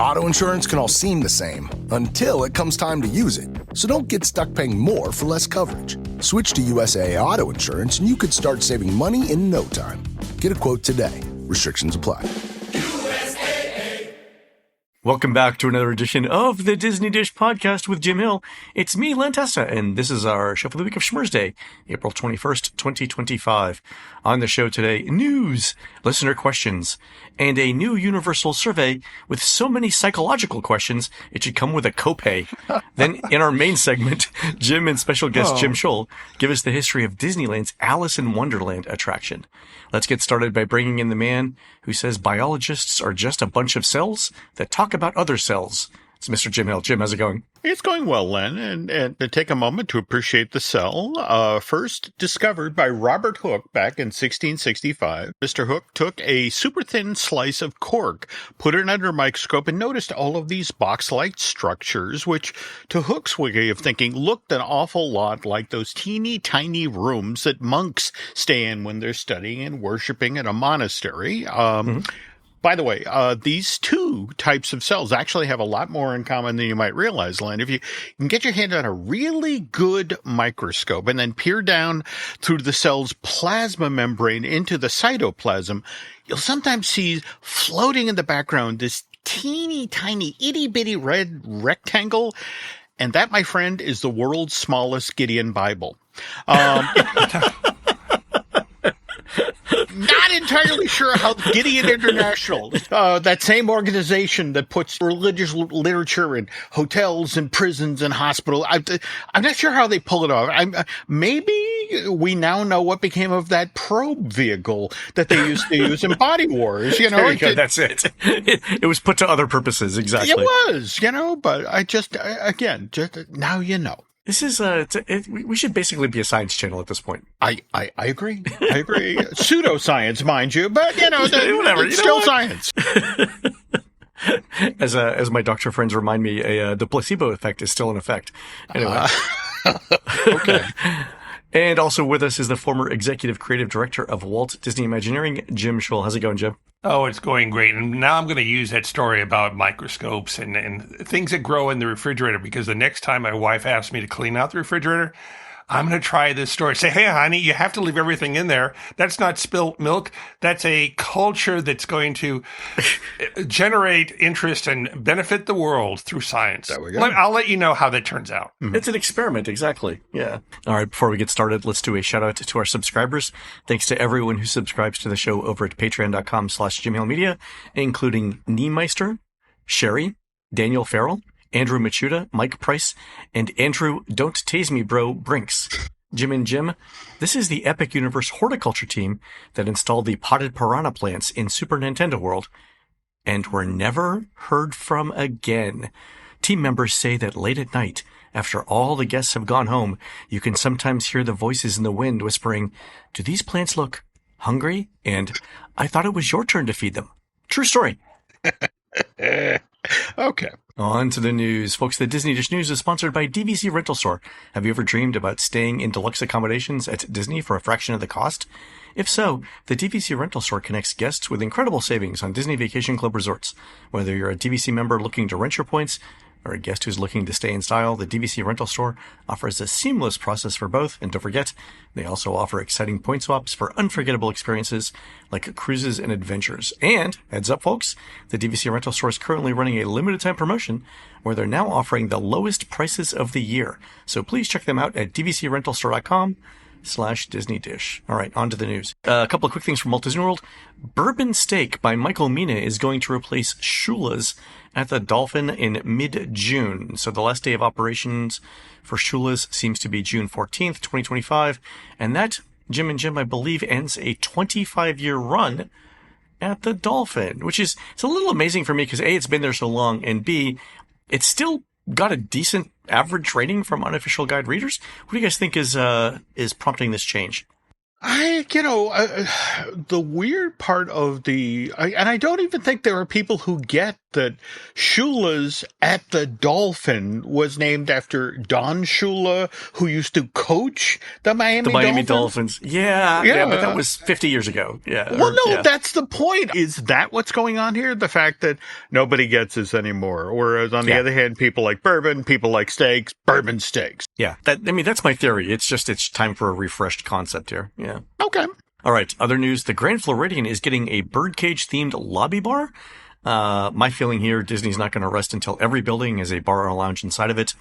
Auto insurance can all seem the same until it comes time to use it. So don't get stuck paying more for less coverage. Switch to USAA Auto Insurance and you could start saving money in no time. Get a quote today. Restrictions apply. Welcome back to another edition of the Disney Dish Podcast with Jim Hill. It's me, Len Testa, and this is our show for the week of Schmersday, April 21st, 2025. On the show today, news, listener questions, and a new universal survey with so many psychological questions, it should come with a copay. Then, in our main segment, Jim and special guest Jim Shull give us the history of Disneyland's Alice in Wonderland attraction. Let's get started by bringing in the man who says biologists are just a bunch of cells that talk about other cells. It's Mr. Jim Hill. Jim, how's it going? It's going well, Len, and to take a moment to appreciate the cell. First discovered by Robert Hooke back in 1665. Mr. Hooke took a super thin slice of cork, put it under a microscope, and noticed all of these box-like structures, which, to Hooke's way of thinking, looked an awful lot like those teeny tiny rooms that monks stay in when they're studying and worshiping in a monastery. By the way, these two types of cells actually have a lot more in common than you might realize, Len. If you can get your hand on a really good microscope and then peer down through the cell's plasma membrane into the cytoplasm, you'll sometimes see floating in the background this teeny tiny itty bitty red rectangle. And that, my friend, is the world's smallest Gideon Bible. Not entirely sure how Gideon International, that same organization that puts religious literature in hotels and prisons and hospitals, I'm not sure how they pull it off. Maybe we now know what became of that probe vehicle that they used to use in Body Wars. You know, There you go. That's it. It was put to other purposes. Exactly. It was, but I just now you know. This is we should basically be a science channel at this point. I agree. I agree. Pseudoscience, mind you, but whatever. It's still science. As my doctor friends remind me, the placebo effect is still in effect. Anyway. Okay. And also with us is the former executive creative director of Walt Disney Imagineering, Jim Shull. How's it going, Jim? Oh, it's going great. And now I'm going to use that story about microscopes and things that grow in the refrigerator, because the next time my wife asks me to clean out the refrigerator, I'm going to try this story. Say, hey, honey, you have to leave everything in there. That's not spilt milk. That's a culture that's going to generate interest and benefit the world through science. There we go. I'll let you know how that turns out. Mm-hmm. It's an experiment, exactly. Yeah. All right, before we get started, let's do a shout out to our subscribers. Thanks to everyone who subscribes to the show over at patreon.com/JimHillMedia, including Niemeister, Sherry, Daniel Farrell, Andrew Machuda, Mike Price, and Andrew Don't Tase Me Bro Brinks. Jim and Jim, this is the Epic Universe horticulture team that installed the potted piranha plants in Super Nintendo World and were never heard from again. Team members say that late at night, after all the guests have gone home, you can sometimes hear the voices in the wind whispering, "Do these plants look hungry?" And "I thought it was your turn to feed them." True story. Okay. On to the news. Folks, the Disney Dish News is sponsored by DVC Rental Store. Have you ever dreamed about staying in deluxe accommodations at Disney for a fraction of the cost? If so, the DVC Rental Store connects guests with incredible savings on Disney Vacation Club resorts. Whether you're a DVC member looking to rent your points or a guest who's looking to stay in style, the DVC Rental Store offers a seamless process for both. And don't forget, they also offer exciting point swaps for unforgettable experiences like cruises and adventures. And, heads up folks, the DVC Rental Store is currently running a limited time promotion where they're now offering the lowest prices of the year. So please check them out at dvcrentalstore.com/Disney Dish. All right, on to the news. A couple of quick things from Walt Disney World. Bourbon Steak by Michael Mina is going to replace Shula's at the Dolphin in mid-June. So the last day of operations for Shula's seems to be June 14th, 2025. And that, Jim and Jim, I believe, ends a 25-year run at the Dolphin, which is, it's a little amazing for me because A, it's been there so long, and B, it's still got a decent average rating from unofficial guide readers. What do you guys think is prompting this change? The weird part of and I don't even think there are people who get that Shula's at the Dolphin was named after Don Shula, who used to coach the Miami Dolphins. Yeah, but that was 50 years ago. Yeah. Well, that's the point. Is that what's going on here? The fact that nobody gets this anymore. Whereas on the other hand, people like bourbon, people like steaks, bourbon steaks. Yeah. That's my theory. It's time for a refreshed concept here. Yeah. Okay. All right. Other news. The Grand Floridian is getting a birdcage themed lobby bar. My feeling here, Disney's not going to rest until every building has a bar or a lounge inside of it,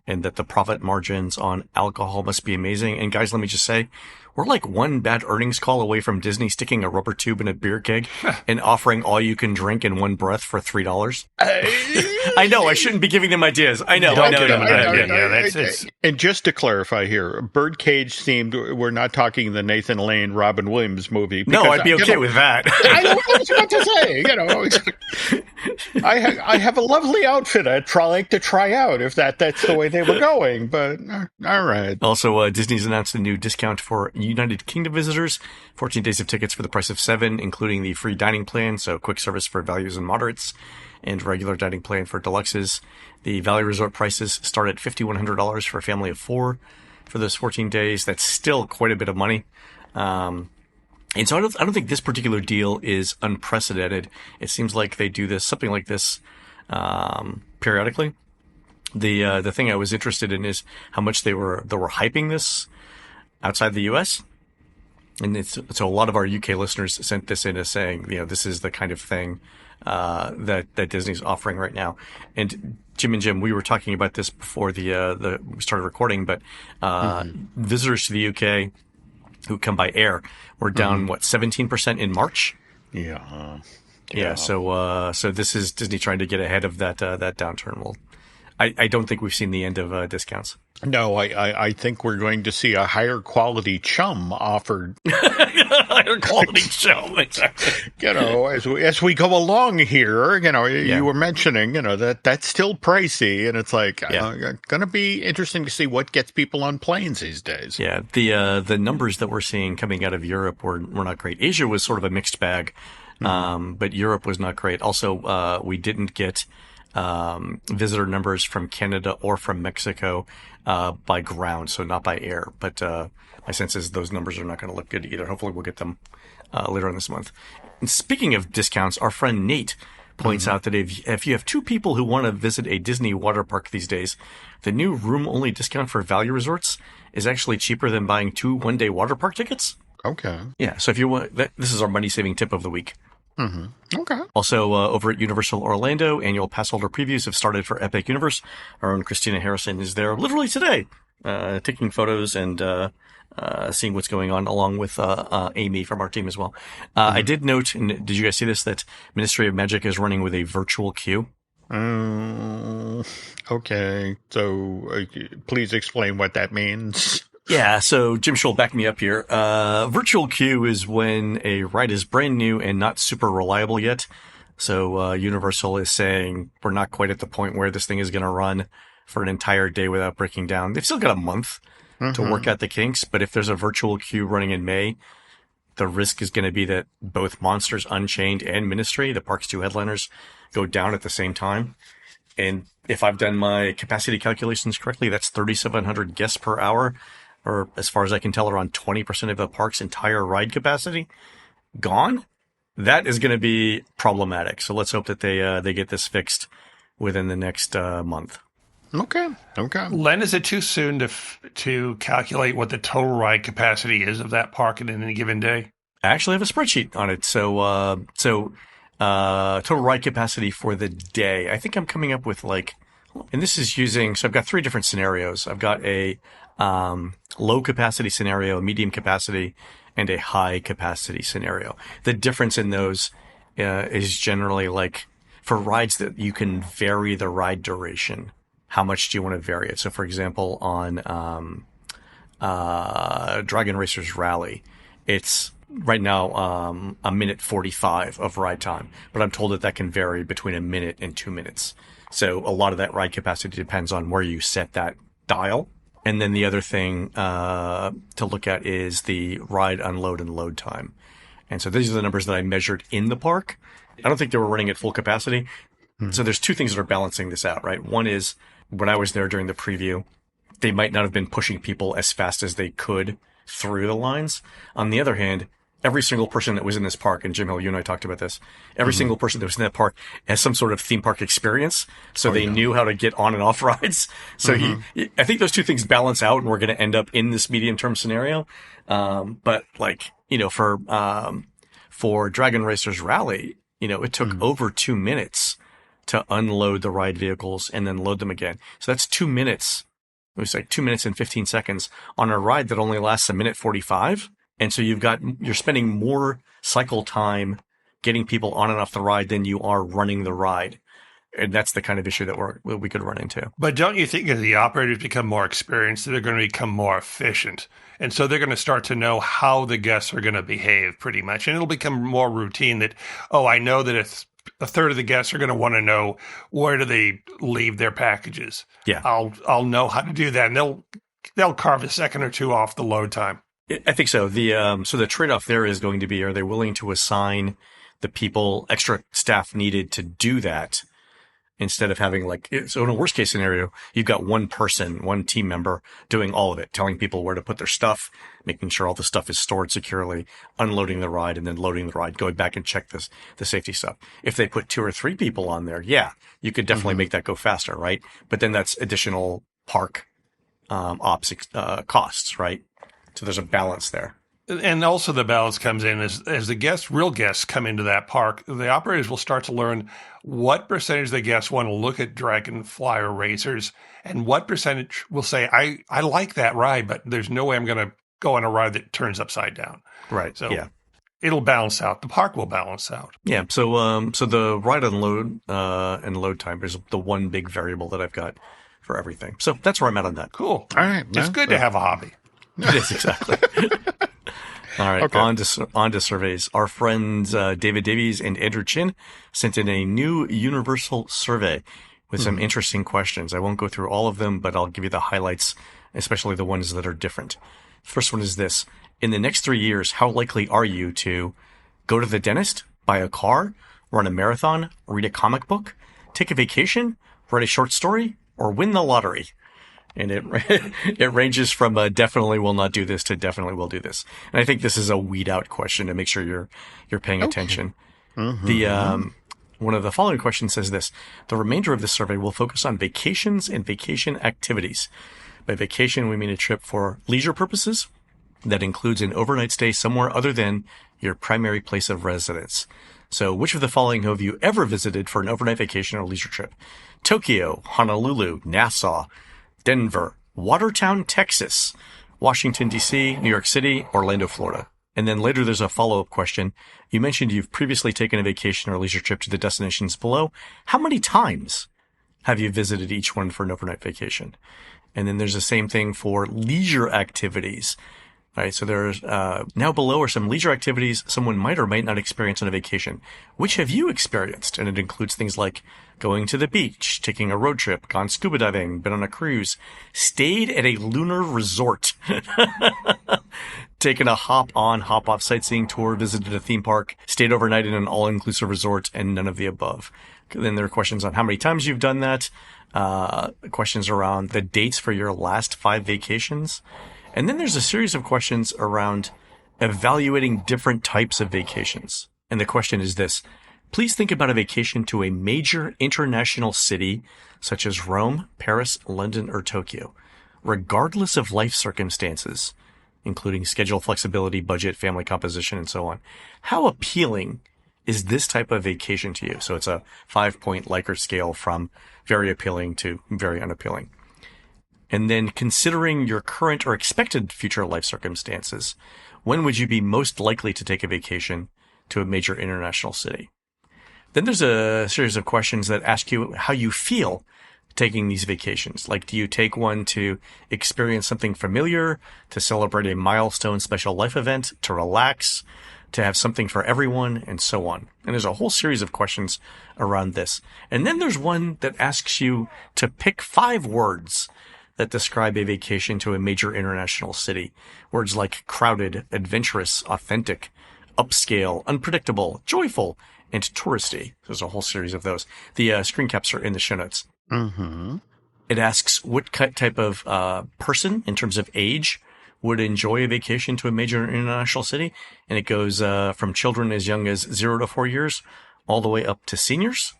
and that the profit margins on alcohol must be amazing. And guys, let me just say, we're like one bad earnings call away from Disney sticking a rubber tube in a beer keg and offering all you can drink in one breath for $3. I know, I shouldn't be giving them ideas. I know. And just to clarify here, birdcage themed, we're not talking the Nathan Lane, Robin Williams movie. No, I'd be okay with that. I know what I was about to say. I have a lovely outfit I'd like to try out if that's the way they were going. But all right. Also, Disney's announced a new discount for United Kingdom visitors, 14 days of tickets for the price of 7, including the free dining plan, so quick service for values and moderates, and regular dining plan for deluxes. The Valley Resort prices start at $5,100 for a family of 4 for those 14 days. That's still quite a bit of money. And so I don't think this particular deal is unprecedented. It seems like they do something like this periodically. The thing I was interested in is how much they were hyping this outside the U.S. And so a lot of our UK listeners sent this in as saying, this is the kind of thing that Disney's offering right now. And Jim, we were talking about this before we started recording, but visitors to the UK who come by air were down 17% in March. Yeah. So this is Disney trying to get ahead of that downturn. Well, I don't think we've seen the end of discounts. No, I think we're going to see a higher quality chum offered. Higher quality chum, exactly. As we go along here, you were mentioning, that's still pricey, and it's like going to be interesting to see what gets people on planes these days. Yeah, the numbers that we're seeing coming out of Europe were not great. Asia was sort of a mixed bag, but Europe was not great. Also, we didn't get visitor numbers from Canada or from Mexico by ground, so not by air. But my sense is those numbers are not going to look good either. Hopefully we'll get them later in this month. And speaking of discounts, our friend Nate points out that if you have 2 people who want to visit a Disney water park these days, the new room-only discount for value resorts is actually cheaper than buying 2 one-day water park tickets. Okay. Yeah, so if you want, this is our money-saving tip of the week. Okay. Also, over at Universal Orlando, annual pass holder previews have started for Epic Universe. Our own Christina Harrison is there literally today, taking photos and seeing what's going on, along with Amy from our team as well. I did note, and did you guys see this, that Ministry of Magic is running with a virtual queue? Okay. So please explain what that means. Yeah, so Jim Shull, back me up here. Virtual queue is when a ride is brand new and not super reliable yet. So Universal is saying we're not quite at the point where this thing is going to run for an entire day without breaking down. They've still got a month to work out the kinks, but if there's a virtual queue running in May, the risk is going to be that both Monsters Unchained and Ministry, the park's 2 headliners, go down at the same time. And if I've done my capacity calculations correctly, that's 3,700 guests per hour, or as far as I can tell, around 20% of the park's entire ride capacity gone. That is going to be problematic. So let's hope that they get this fixed within the next month. Okay. Len, is it too soon to calculate what the total ride capacity is of that park in any given day? I actually have a spreadsheet on it. So total ride capacity for the day. I think I'm coming up with and this is using, so I've got 3 different scenarios. I've got a low capacity scenario, a medium capacity, and a high capacity scenario. The difference in those is generally for rides that you can vary the ride duration. How much do you want to vary it? So, for example, on Dragon Racers Rally, it's right now a minute 45 of ride time, but I'm told that can vary between a minute and 2 minutes. So a lot of that ride capacity depends on where you set that dial. And then the other thing to look at is the ride, unload, and load time. And so these are the numbers that I measured in the park. I don't think they were running at full capacity. So there's two things that are balancing this out, right? One is when I was there during the preview, they might not have been pushing people as fast as they could through the lines. On the other hand, every single person that was in this park, and Jim Hill, you and I talked about this, every single person that was in that park has some sort of theme park experience. So they knew how to get on and off rides. So I think those two things balance out, and we're going to end up in this medium-term scenario. But like, you know, for Dragon Racers Rally, you know, it took over 2 minutes to unload the ride vehicles and then load them again. So that's 2 minutes. It was like 2 minutes and 15 seconds on a ride that only lasts a minute 45. And so you're spending more cycle time getting people on and off the ride than you are running the ride. And that's the kind of issue that we could run into. But don't you think as the operators become more experienced, they're going to become more efficient? And so they're going to start to know how the guests are going to behave pretty much. And it'll become more routine that, oh, I know that it's a third of the guests are going to want to know where do they leave their packages. Yeah. I'll know how to do that. And they'll carve a second or two off the load time. I think so. So the trade-off there is going to be, are they willing to assign the people, extra staff needed to do that instead of having so in a worst case scenario, you've got one person, one team member doing all of it, telling people where to put their stuff, making sure all the stuff is stored securely, unloading the ride and then loading the ride, going back and check the safety stuff. If they put 2 or 3 people on there, yeah, you could definitely make that go faster, right? But then that's additional park, ops, costs, right? So there's a balance there. And also the balance comes in as the real guests come into that park, the operators will start to learn what percentage of the guests want to look at Dragonfly or racers and what percentage will say, I like that ride, but there's no way I'm going to go on a ride that turns upside down. Right. So yeah. It'll balance out. The park will balance out. Yeah. So the ride unload and load time is the one big variable that I've got for everything. So that's where I'm at on that. Cool. All right. It's good to have a hobby. It is, exactly. All right, okay. on to surveys. Our friends David Davies and Andrew Chin sent in a new universal survey with some interesting questions. I won't go through all of them, but I'll give you the highlights, especially the ones that are different. First one is this. In the next 3 years, how likely are you to go to the dentist, buy a car, run a marathon, read a comic book, take a vacation, write a short story, or win the lottery? And it ranges from definitely will not do this to definitely will do this. And I think this is a weed out question to make sure you're paying attention. The one of the following questions says this: the remainder of the survey will focus on vacations and vacation activities. By vacation, we mean a trip for leisure purposes that includes an overnight stay somewhere other than your primary place of residence. So which of the following have you ever visited for an overnight vacation or leisure trip? Tokyo, Honolulu, Nassau, Denver, Watertown, Texas, Washington, D.C., New York City, Orlando, Florida. And then later there's a follow-up question. You mentioned you've previously taken a vacation or leisure trip to the destinations below. How many times have you visited each one for an overnight vacation? And then there's the same thing for leisure activities. All right, so there's now below are some leisure activities someone might or might not experience on a vacation. Which have you experienced? And it includes things like going to the beach, taking a road trip, gone scuba diving, been on a cruise, stayed at a lunar resort, taken a hop-on, hop-off sightseeing tour, visited a theme park, stayed overnight in an all-inclusive resort, and none of the above. Then there are questions on how many times you've done that, questions around the dates for your last 5 vacations. And then there's a series of questions around evaluating different types of vacations. And the question is this: please think about a vacation to a major international city such as Rome, Paris, London, or Tokyo, regardless of life circumstances, including schedule flexibility, budget, family composition, and so on. How appealing is this type of vacation to you? So it's a 5-point Likert scale from very appealing to very unappealing. And then considering your current or expected future life circumstances, when would you be most likely to take a vacation to a major international city? Then there's a series of questions that ask you how you feel taking these vacations. Like, do you take one to experience something familiar, to celebrate a milestone special life event, to relax, to have something for everyone, and so on. And there's a whole series of questions around this. And then there's one that asks you to pick 5 words that describe a vacation to a major international city. Words like crowded, adventurous, authentic, upscale, unpredictable, joyful, and touristy. There's a whole series of those. The screen caps are in the show notes. Mm-hmm. It asks what type of person, in terms of age, would enjoy a vacation to a major international city. And it goes from children as young as 0 to 4 years all the way up to seniors.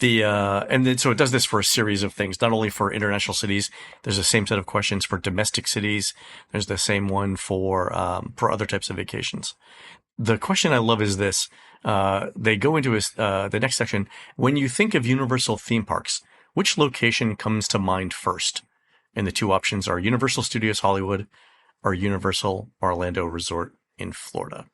And then so it does this for a series of things, not only for international cities. There's the same set of questions for domestic cities. There's the same one for other types of vacations. The question I love is this. They go into the next section. When you think of Universal theme parks, which location comes to mind first? And the two options are Universal Studios Hollywood or Universal Orlando Resort in Florida.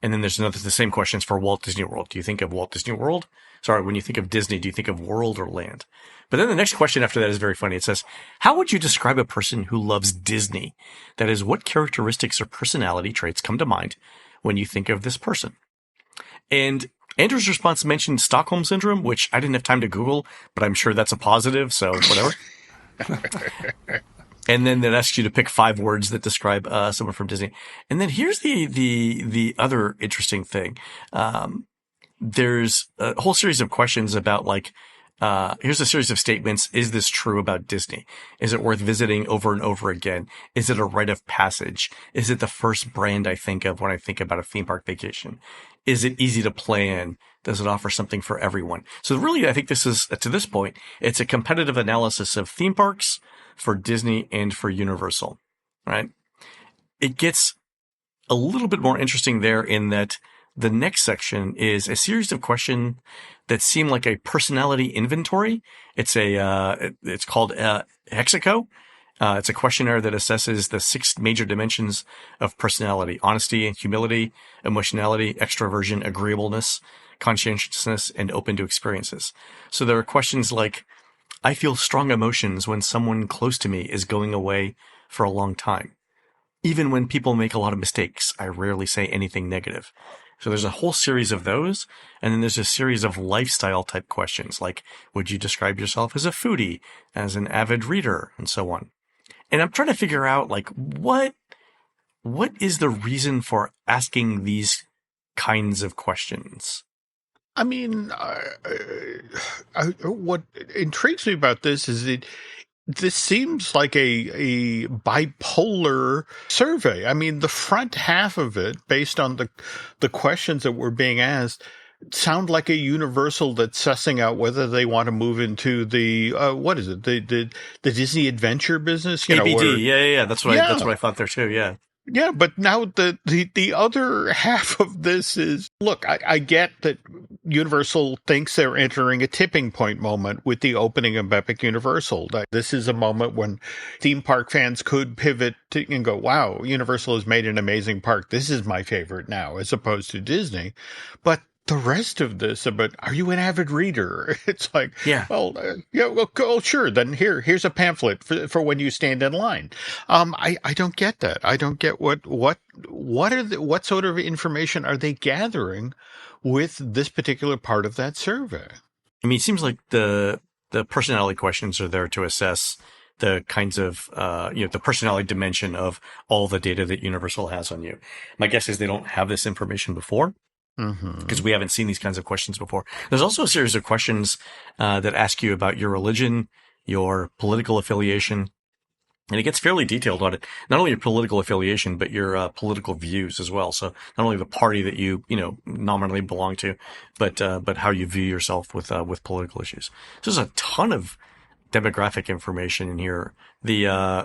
And then there's the same questions for Walt Disney World. Do you think of Walt Disney World? Sorry, when you think of Disney, do you think of World or Land? But then the next question after that is very funny. It says, how would you describe a person who loves Disney? That is, what characteristics or personality traits come to mind when you think of this person? And Andrew's response mentioned Stockholm Syndrome, which I didn't have time to Google, but I'm sure that's a positive, so whatever. And then it asks you to pick 5 words that describe someone from Disney. And then here's the other interesting thing. There's a whole series of questions about here's a series of statements. Is this true about Disney? Is it worth visiting over and over again? Is it a rite of passage? Is it the first brand I think of when I think about a theme park vacation? Is it easy to plan? Does it offer something for everyone? So really, I think this is, to this point, it's a competitive analysis of theme parks for Disney and for Universal, right? It gets a little bit more interesting there in that the next section is a series of questions that seem like a personality inventory. It's called Hexaco. It's a questionnaire that assesses the 6 major dimensions of personality: honesty, humility, emotionality, extroversion, agreeableness, conscientiousness, and open to experiences. So there are questions like, I feel strong emotions when someone close to me is going away for a long time. Even when people make a lot of mistakes, I rarely say anything negative. So there's a whole series of those. And then there's a series of lifestyle type questions like, would you describe yourself as a foodie, as an avid reader, and so on. And I'm trying to figure out what is the reason for asking these kinds of questions? I mean, what intrigues me about this is this seems like a bipolar survey. I mean, the front half of it, based on the questions that were being asked, sound like a Universal that's sussing out whether they want to move into the what is it, the Disney Adventure business? ABD, yeah. That's what I thought there too. Yeah. Yeah, but now the other half of this is, look, I get that Universal thinks they're entering a tipping point moment with the opening of Epic Universal. This is a moment when theme park fans could pivot and go, wow, Universal has made an amazing park. This is my favorite now, as opposed to Disney. But the rest of this about, are you an avid reader? It's like, yeah, well, sure. Then here's a pamphlet for when you stand in line. I don't get that. I don't get what sort of information are they gathering with this particular part of that survey? I mean, it seems like the personality questions are there to assess the kinds of, the personality dimension of all the data that Universal has on you. My guess is they don't have this information before, because we haven't seen these kinds of questions before. There's also a series of questions that ask you about your religion, your political affiliation, and it gets fairly detailed on it. Not only your political affiliation, but your political views as well. So not only the party that you nominally belong to, but how you view yourself with political issues. So there's a ton of demographic information in here. I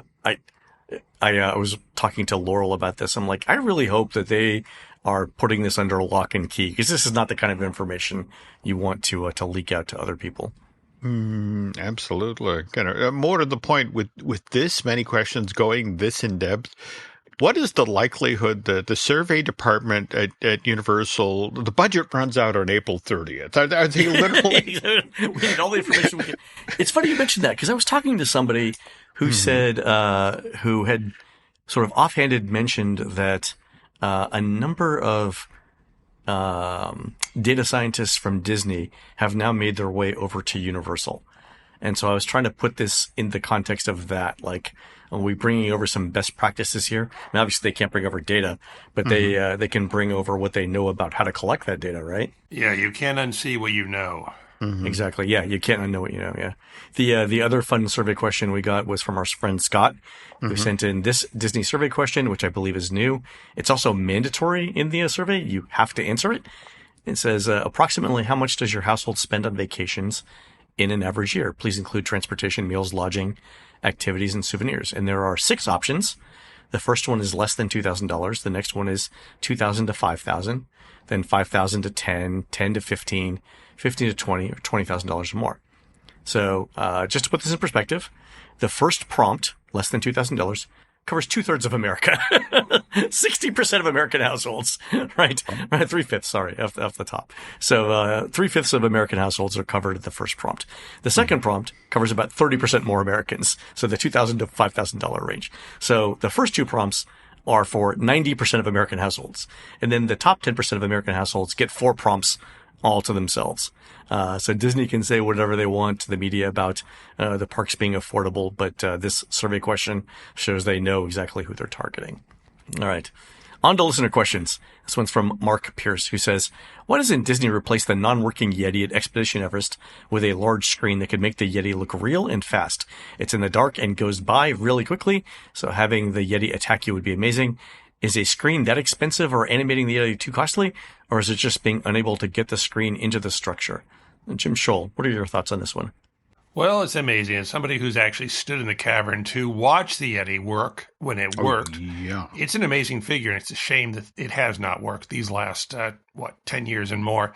was talking to Laurel about this. I'm like, I really hope that they are putting this under lock and key, because this is not the kind of information you want to leak out to other people. Absolutely. Kind of more to the point with this many questions going this in depth. What is the likelihood that the survey department at Universal, the budget runs out on April 30th? Are they literally? We need all the information we can. It's funny you mentioned that, because I was talking to somebody who said, who had sort of offhanded mentioned that a number of data scientists from Disney have now made their way over to Universal. And so I was trying to put this in the context of that. Like, are we bringing over some best practices here? I mean, obviously they can't bring over data, but they can bring over what they know about how to collect that data, right? Yeah, you can't unsee what you know. Exactly. Yeah, you can't unknow what you know. Yeah. The other fun survey question we got was from our friend Scott, who sent in this Disney survey question, which I believe is new. It's also mandatory in the survey. You have to answer it. It says, approximately how much does your household spend on vacations in an average year? Please include transportation, meals, lodging, activities, and souvenirs. And there are 6 options. The first one is less than $2,000. The next one is $2,000 to $5,000, then $5,000 to $10,000, $10,000 to $15,000, $15,000 to $20,000, or $20,000 or more. So, just to put this in perspective, the first prompt, less than $2,000, covers 2/3 of America. 60% of American households, right? 3/5, sorry, off the top. So, 3/5 of American households are covered at the first prompt. The second prompt covers about 30% more Americans. So the $2,000 to $5,000 range. So the first 2 prompts are for 90% of American households. And then the top 10% of American households get 4 prompts all to themselves. So Disney can say whatever they want to the media about the parks being affordable, but this survey question shows they know exactly who they're targeting. All right. On to listener questions. This one's from Mark Pierce, who says, why doesn't Disney replace the non-working Yeti at Expedition Everest with a large screen that could make the Yeti look real and fast? It's in the dark and goes by really quickly, so having the Yeti attack you would be amazing. Is a screen that expensive or animating the Yeti too costly, or is it just being unable to get the screen into the structure? And Jim Shull, what are your thoughts on this one? Well, it's amazing. As somebody who's actually stood in the cavern to watch the Yeti work when it worked, it's an amazing figure, and it's a shame that it has not worked these last, 10 years and more.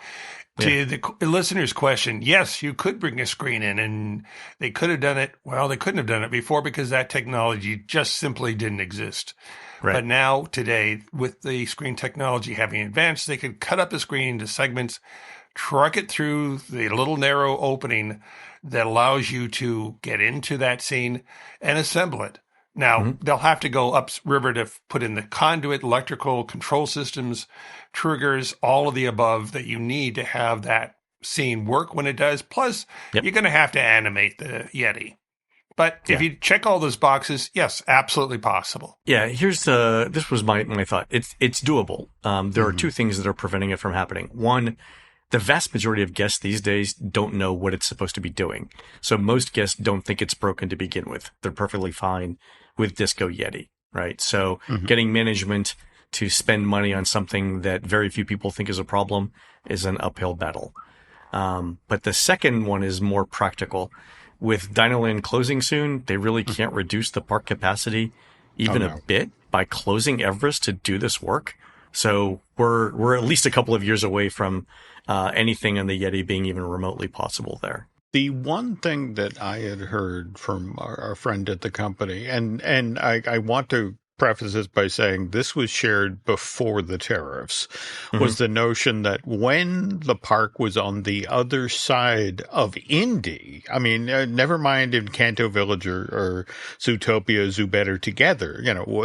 To the listener's question, yes, you could bring a screen in, and they could have done it. Well, they couldn't have done it before because that technology just simply didn't exist. Right. But now, today, with the screen technology having advanced, they could cut up a screen into segments, truck it through the little narrow opening that allows you to get into that scene and assemble it. Now, they'll have to go upriver to put in the conduit, electrical control systems, triggers, all of the above that you need to have that scene work when it does. Plus, you're going to have to animate the Yeti. But if you check all those boxes, yes, absolutely possible. Yeah, this was my thought. It's doable. There are 2 things that are preventing it from happening. One, the vast majority of guests these days don't know what it's supposed to be doing. So most guests don't think it's broken to begin with. They're perfectly fine with Disco Yeti, right? So getting management to spend money on something that very few people think is a problem is an uphill battle. But the second one is more practical. With Dinoland closing soon, they really can't reduce the park capacity even a bit by closing Everest to do this work. So we're at least a couple of years away from anything on the Yeti being even remotely possible there. The one thing that I had heard from our friend at the company, and I want to preface this by saying this was shared before the tariffs, was the notion that when the park was on the other side of Indy, I mean, never mind in Canto Village or Zootopia, Zoo Better together,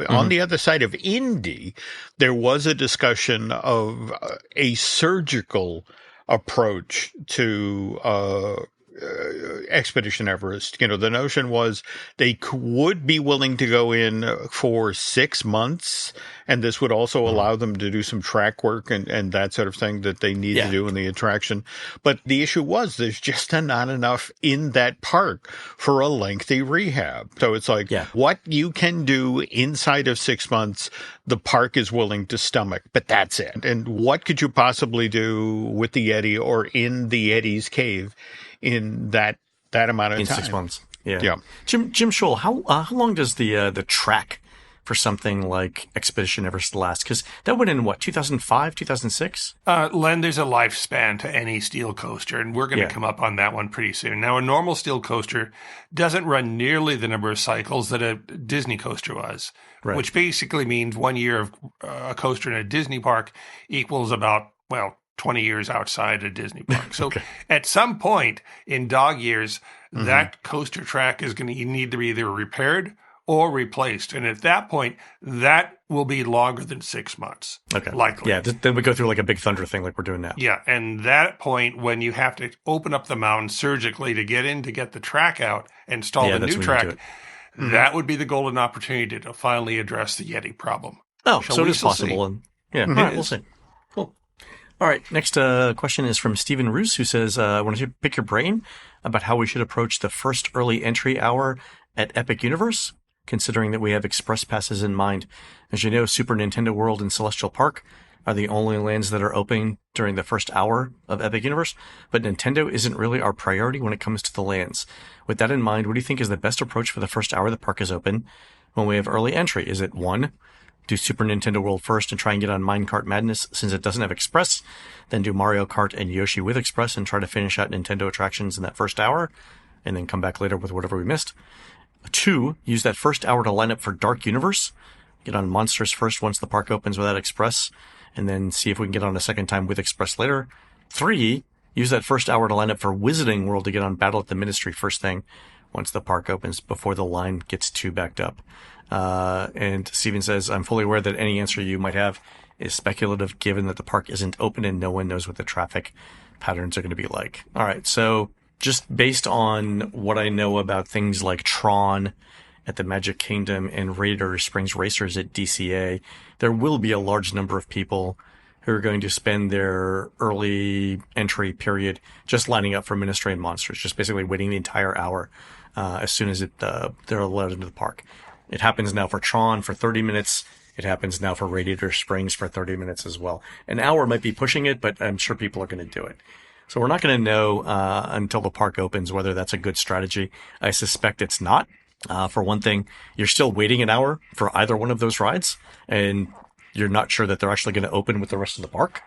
on the other side of Indy, there was a discussion of a surgical approach to Expedition Everest. The notion was they would be willing to go in for 6 months, and this would also allow them to do some track work and that sort of thing that they need to do in the attraction. But the issue was there's just not enough in that park for a lengthy rehab. So it's like what you can do inside of 6 months, the park is willing to stomach, but that's it. And what could you possibly do with the Yeti or in the Yeti's cave in that amount of time? 6 months. Yeah. Jim Shull, how long does the track for something like Expedition Everest last? Because that went in 2005, 2006? Len, there's a lifespan to any steel coaster, and we're going to come up on that one pretty soon. Now, a normal steel coaster doesn't run nearly the number of cycles that a Disney coaster was, which basically means 1 year of a coaster in a Disney park equals about, 20 years outside a Disney park. So at some point in dog years, that coaster track is going to need to be either repaired or replaced. And at that point, that will be longer than 6 months. Okay. Likely. Yeah. Then we go through like a big thunder thing like we're doing now. Yeah. And that point, when you have to open up the mountain surgically to get the track out, install the that's new when you do track, it. that would be the golden opportunity to finally address the Yeti problem. Oh, So so it we is shall possible. see. And yeah, It all right, is. we'll see. Cool. All right, next question is from Stephen Roos, who says, I want to pick your brain about how we should approach the first early entry hour at Epic Universe, considering that we have express passes in mind. As you know, Super Nintendo World and Celestial Park are the only lands that are open during the first hour of Epic Universe, but Nintendo isn't really our priority when it comes to the lands. With that in mind, what do you think is the best approach for the first hour the park is open when we have early entry? Is it 1, do Super Nintendo World first and try and get on Minecart Madness since it doesn't have Express, then do Mario Kart and Yoshi with Express and try to finish out Nintendo attractions in that first hour, and then come back later with whatever we missed? 2, use that first hour to line up for Dark Universe, get on Monsters first once the park opens without Express, and then see if we can get on a second time with Express later. 3, use that first hour to line up for Wizarding World to get on Battle at the Ministry first thing once the park opens before the line gets too backed up. And Steven says, I'm fully aware that any answer you might have is speculative given that the park isn't open and no one knows what the traffic patterns are going to be like. All right. So just based on what I know about things like Tron at the Magic Kingdom and Radiator Springs Racers at DCA, there will be a large number of people who are going to spend their early entry period just lining up for Ministry and Monsters, just basically waiting the entire hour as soon as they're allowed into the park. It happens now for Tron for 30 minutes. It happens now for Radiator Springs for 30 minutes as well. An hour might be pushing it, but I'm sure people are going to do it. So we're not going to know until the park opens whether that's a good strategy. I suspect it's not. For one thing, you're still waiting an hour for either one of those rides, and you're not sure that they're actually going to open with the rest of the park.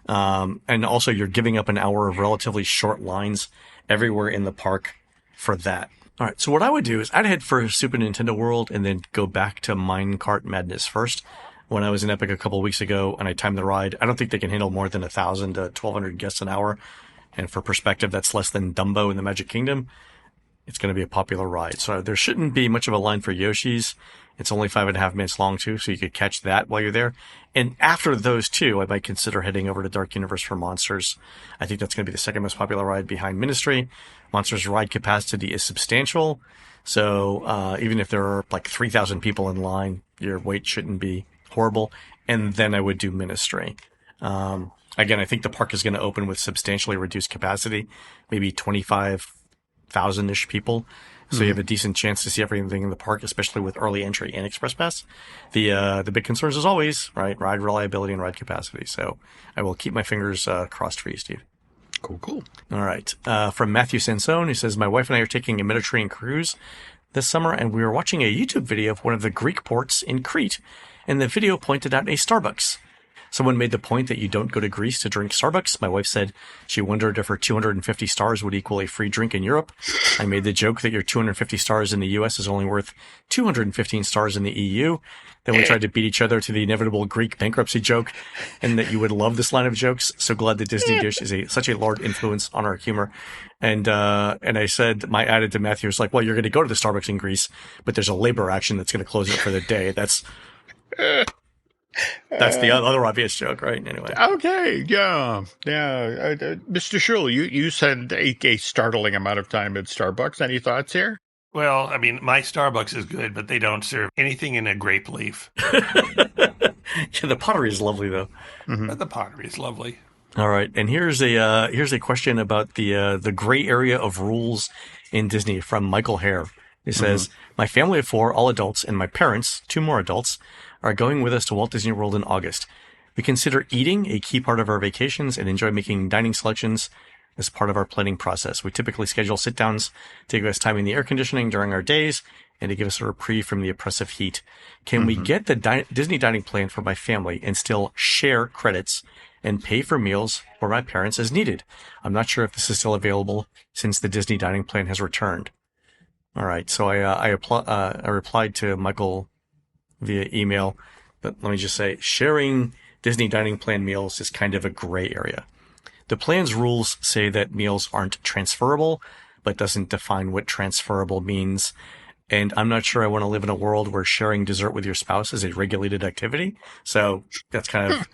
And also, you're giving up an hour of relatively short lines everywhere in the park for that. All right, so what I would do is I'd head for Super Nintendo World and then go back to Minecart Madness first. When I was in Epic a couple of weeks ago and I timed the ride, I don't think they can handle more than 1,000 to 1,200 guests an hour. And for perspective, that's less than Dumbo in the Magic Kingdom. It's going to be a popular ride. So there shouldn't be much of a line for Yoshi's. It's only 5.5 minutes long too, so you could catch that while you're there. And after those two, I might consider heading over to Dark Universe for Monsters. I think that's going to be the second most popular ride behind Ministry. Monsters ride capacity is substantial. So even if there are like 3,000 people in line, your wait shouldn't be horrible. And then I would do Ministry. Again, I think the park is going to open with substantially reduced capacity, maybe 25,000-ish people. So you have a decent chance to see everything in the park, especially with early entry and Express Pass. The big concerns, as always, right? Ride reliability and ride capacity. So I will keep my fingers crossed for you, Steve. Cool. All right. From Matthew Sansone, who says, my wife and I are taking a Mediterranean cruise this summer, and we were watching a YouTube video of one of the Greek ports in Crete, and the video pointed out a Starbucks. Someone made the point that you don't go to Greece to drink Starbucks. My wife said she wondered if her 250 stars would equal a free drink in Europe. I made the joke that your 250 stars in the US is only worth 215 stars in the EU. Then we tried to beat each other to the inevitable Greek bankruptcy joke, and that you would love this line of jokes. So glad the Disney dish is such a large influence on our humor. And I said, I added to Matthew, was like, well, you're going to go to the Starbucks in Greece, but there's a labor action that's going to close it for the day. That's the other obvious joke, right? Anyway. Okay, yeah. Mr. Shull, you spent a startling amount of time at Starbucks. Any thoughts here? Well, I mean, my Starbucks is good, but they don't serve anything in a grape leaf. Yeah, the pottery is lovely, though. Mm-hmm. But the pottery is lovely. All right, and here's a question about the gray area of rules in Disney from Michael Hare. He says, my family of 4, all adults, and my parents, 2 more adults, are going with us to Walt Disney World in August. We consider eating a key part of our vacations and enjoy making dining selections as part of our planning process. We typically schedule sit-downs to give us time in the air conditioning during our days and to give us a reprieve from the oppressive heat. Can we get the Disney dining plan for my family and still share credits and pay for meals for my parents as needed? I'm not sure if this is still available since the Disney dining plan has returned. All right, so I replied to Michael via email, but let me just say, sharing Disney dining plan meals is kind of a gray area. The plan's rules say that meals aren't transferable, but doesn't define what transferable means. And I'm not sure I want to live in a world where sharing dessert with your spouse is a regulated activity. So that's kind of,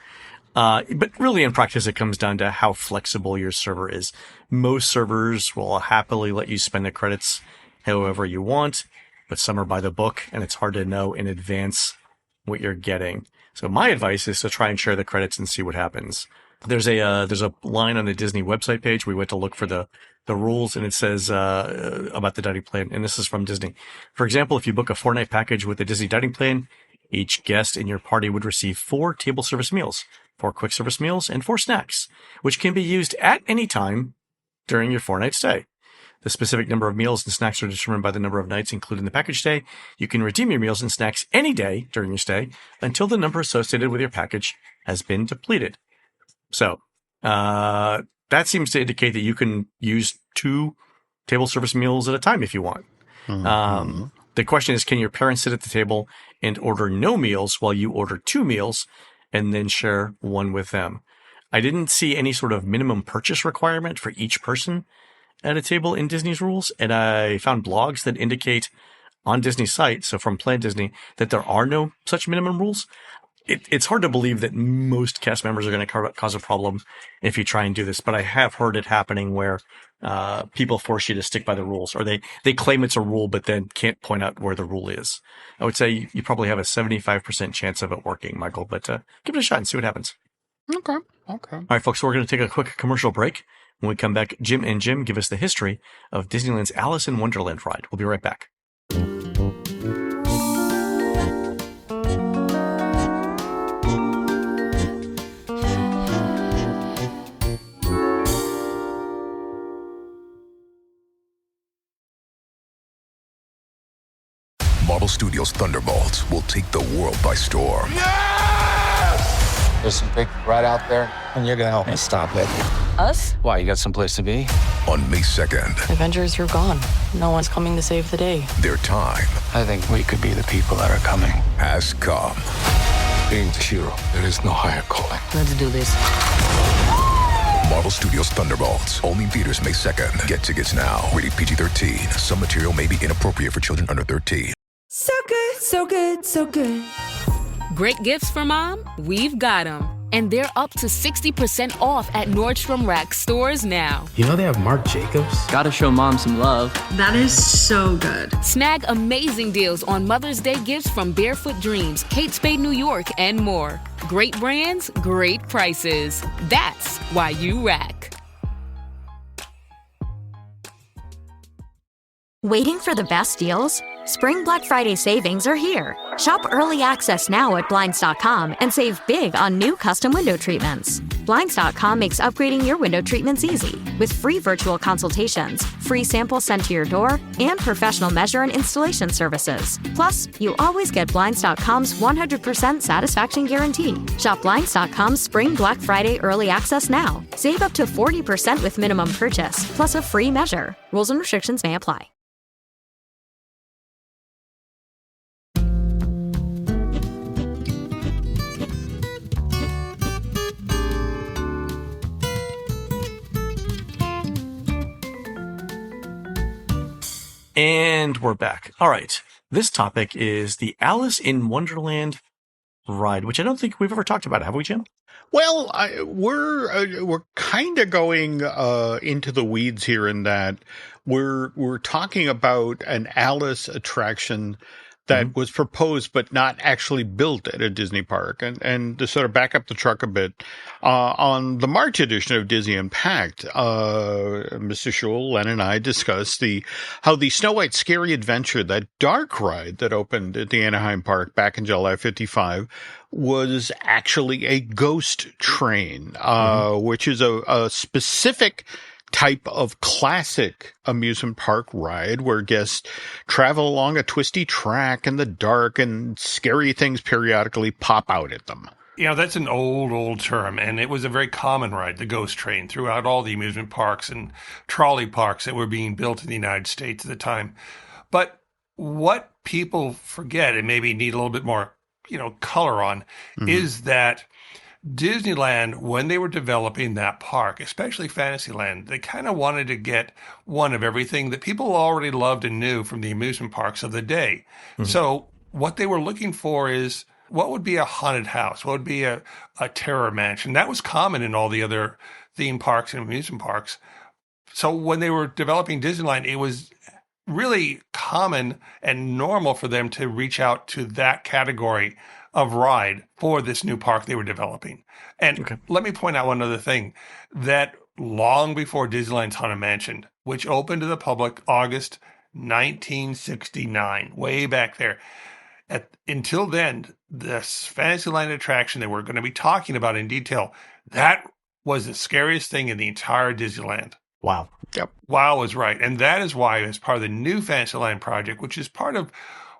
but really in practice, it comes down to how flexible your server is. Most servers will happily let you spend the credits however you want, but some are by the book and it's hard to know in advance what you're getting. So my advice is to try and share the credits and see what happens. There's a line on the Disney website page. We went to look for the rules, and it says about the dining plan, and this is from Disney. For example, if you book a 4-night package with the Disney dining plan, each guest in your party would receive 4 table service meals, 4 quick service meals, and 4 snacks, which can be used at any time during your 4-night stay. The specific number of meals and snacks are determined by the number of nights included in the package stay. You can redeem your meals and snacks any day during your stay until the number associated with your package has been depleted. So, that seems to indicate that you can use 2 table service meals at a time if you want. Mm-hmm. The question is, can your parents sit at the table and order no meals while you order 2 meals and then share one with them? I didn't see any sort of minimum purchase requirement for each person at a table in Disney's rules. And I found blogs that indicate on Disney's site, so from Plan Disney, that there are no such minimum rules. It's hard to believe that most cast members are going to cause a problem if you try and do this, but I have heard it happening where people force you to stick by the rules, or they claim it's a rule but then can't point out where the rule is. I would say you probably have a 75% chance of it working, Michael, but give it a shot and see what happens. Okay. All right, folks, so we're going to take a quick commercial break. When we come back, Jim and Jim give us the history of Disneyland's Alice in Wonderland ride. We'll be right back. Marvel Studios' Thunderbolts will take the world by storm. Yes! There's some big right out there, and you're gonna help me stop it. Us? Why, you got someplace to be? On May 2nd, Avengers are gone. No one's coming to save the day. their time I think we could be the people that are coming. has come. Being the hero, there is no higher calling. Let's do this. Marvel Studios' Thunderbolts, only in theaters May 2nd. Get tickets now. Rated PG-13. Some material may be inappropriate for children under 13. So good, so good, so good. Great gifts for mom? We've got them. And they're up to 60% off at Nordstrom Rack stores now. You know they have Marc Jacobs? Gotta show mom some love. That is so good. Snag amazing deals on Mother's Day gifts from Barefoot Dreams, Kate Spade New York, and more. Great brands, great prices. That's why you rack. Waiting for the best deals? Spring Black Friday savings are here. Shop early access now at Blinds.com and save big on new custom window treatments. Blinds.com makes upgrading your window treatments easy with free virtual consultations, free samples sent to your door, and professional measure and installation services. Plus, you always get Blinds.com's 100% satisfaction guarantee. Shop Blinds.com's Spring Black Friday early access now. Save up to 40% with minimum purchase, plus a free measure. Rules and restrictions may apply. And we're back. All right. This topic is the Alice in Wonderland ride, which I don't think we've ever talked about, have we, Jim? Well, we're kind of going into the weeds here in that we're talking about an Alice attraction that was proposed but not actually built at a Disney park. And to sort of back up the truck a bit, on the March edition of Disney Unpacked, Mr. Shull, Len, and I discussed how the Snow White Scary Adventure, that dark ride that opened at the Anaheim Park back in July 55, was actually a ghost train, which is a specific type of classic amusement park ride where guests travel along a twisty track in the dark and scary things periodically pop out at them. You know, that's an old term, and it was a very common ride, the ghost train, throughout all the amusement parks and trolley parks that were being built in the United States at the time. But what people forget and maybe need a little bit more, color on is that Disneyland, when they were developing that park, especially Fantasyland, they kind of wanted to get one of everything that people already loved and knew from the amusement parks of the day. So what they were looking for is what would be a haunted house? What would be a terror mansion? That was common in all the other theme parks and amusement parks. So when they were developing Disneyland, it was really common and normal for them to reach out to that category of ride for this new park they were developing. And let me point out one other thing, that long before Disneyland's Haunted Mansion, which opened to the public August 1969, way back there, until then, this Fantasyland attraction that we're going to be talking about in detail, that was the scariest thing in the entire Disneyland. Wow. Yep. Wow is right. And that is why, as part of the new Fantasyland project, which is part of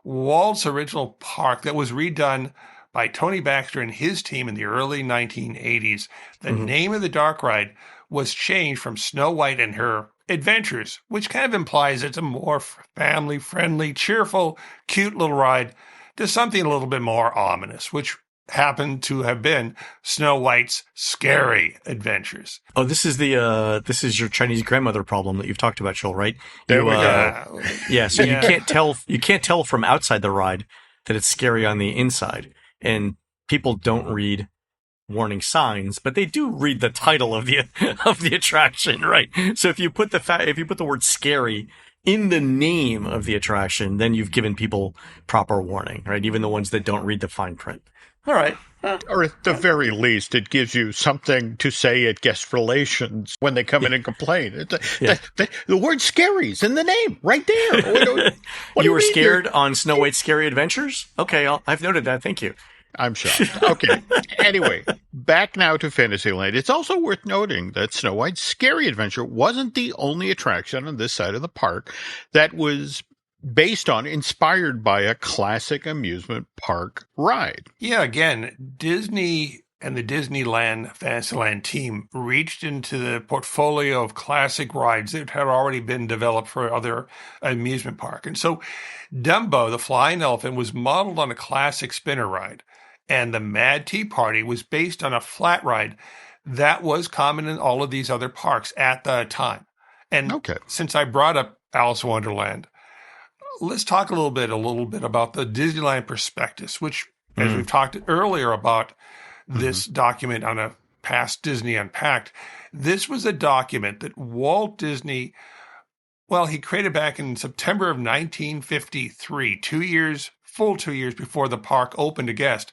Walt's original park that was redone by Tony Baxter and his team in the early 1980s, the name of the dark ride was changed from Snow White and Her Adventures, which kind of implies it's a more family-friendly, cheerful, cute little ride, to something a little bit more ominous, which happened to have been Snow White's Scary Adventures. Oh, this is your Chinese grandmother problem that you've talked about, Shull, right? There we go. Yeah, so you can't tell from outside the ride that it's scary on the inside, and people don't read warning signs, but they do read the title of the attraction, right? So if you put the word scary in the name of the attraction, then you've given people proper warning, right? Even the ones that don't read the fine print. All right. Or at the very least, it gives you something to say at guest relations when they come in and complain. The word scary's in the name right there. What you were scared on Snow White's Scary Adventures? Okay, I've noted that. Thank you. I'm shocked. Okay. Anyway, back now to Fantasyland. It's also worth noting that Snow White's Scary Adventure wasn't the only attraction on this side of the park that was inspired by a classic amusement park ride. Yeah, again, Disney and the Disneyland Fantasyland team reached into the portfolio of classic rides that had already been developed for other amusement park. And so Dumbo, the flying elephant, was modeled on a classic spinner ride. And the Mad Tea Party was based on a flat ride that was common in all of these other parks at the time. And since I brought up Alice in Wonderland, let's talk a little bit about the Disneyland prospectus, which, as we've talked earlier about this document on a past Disney Unpacked, this was a document that Walt Disney, he created back in September of 1953, 2 years before the park opened to guests,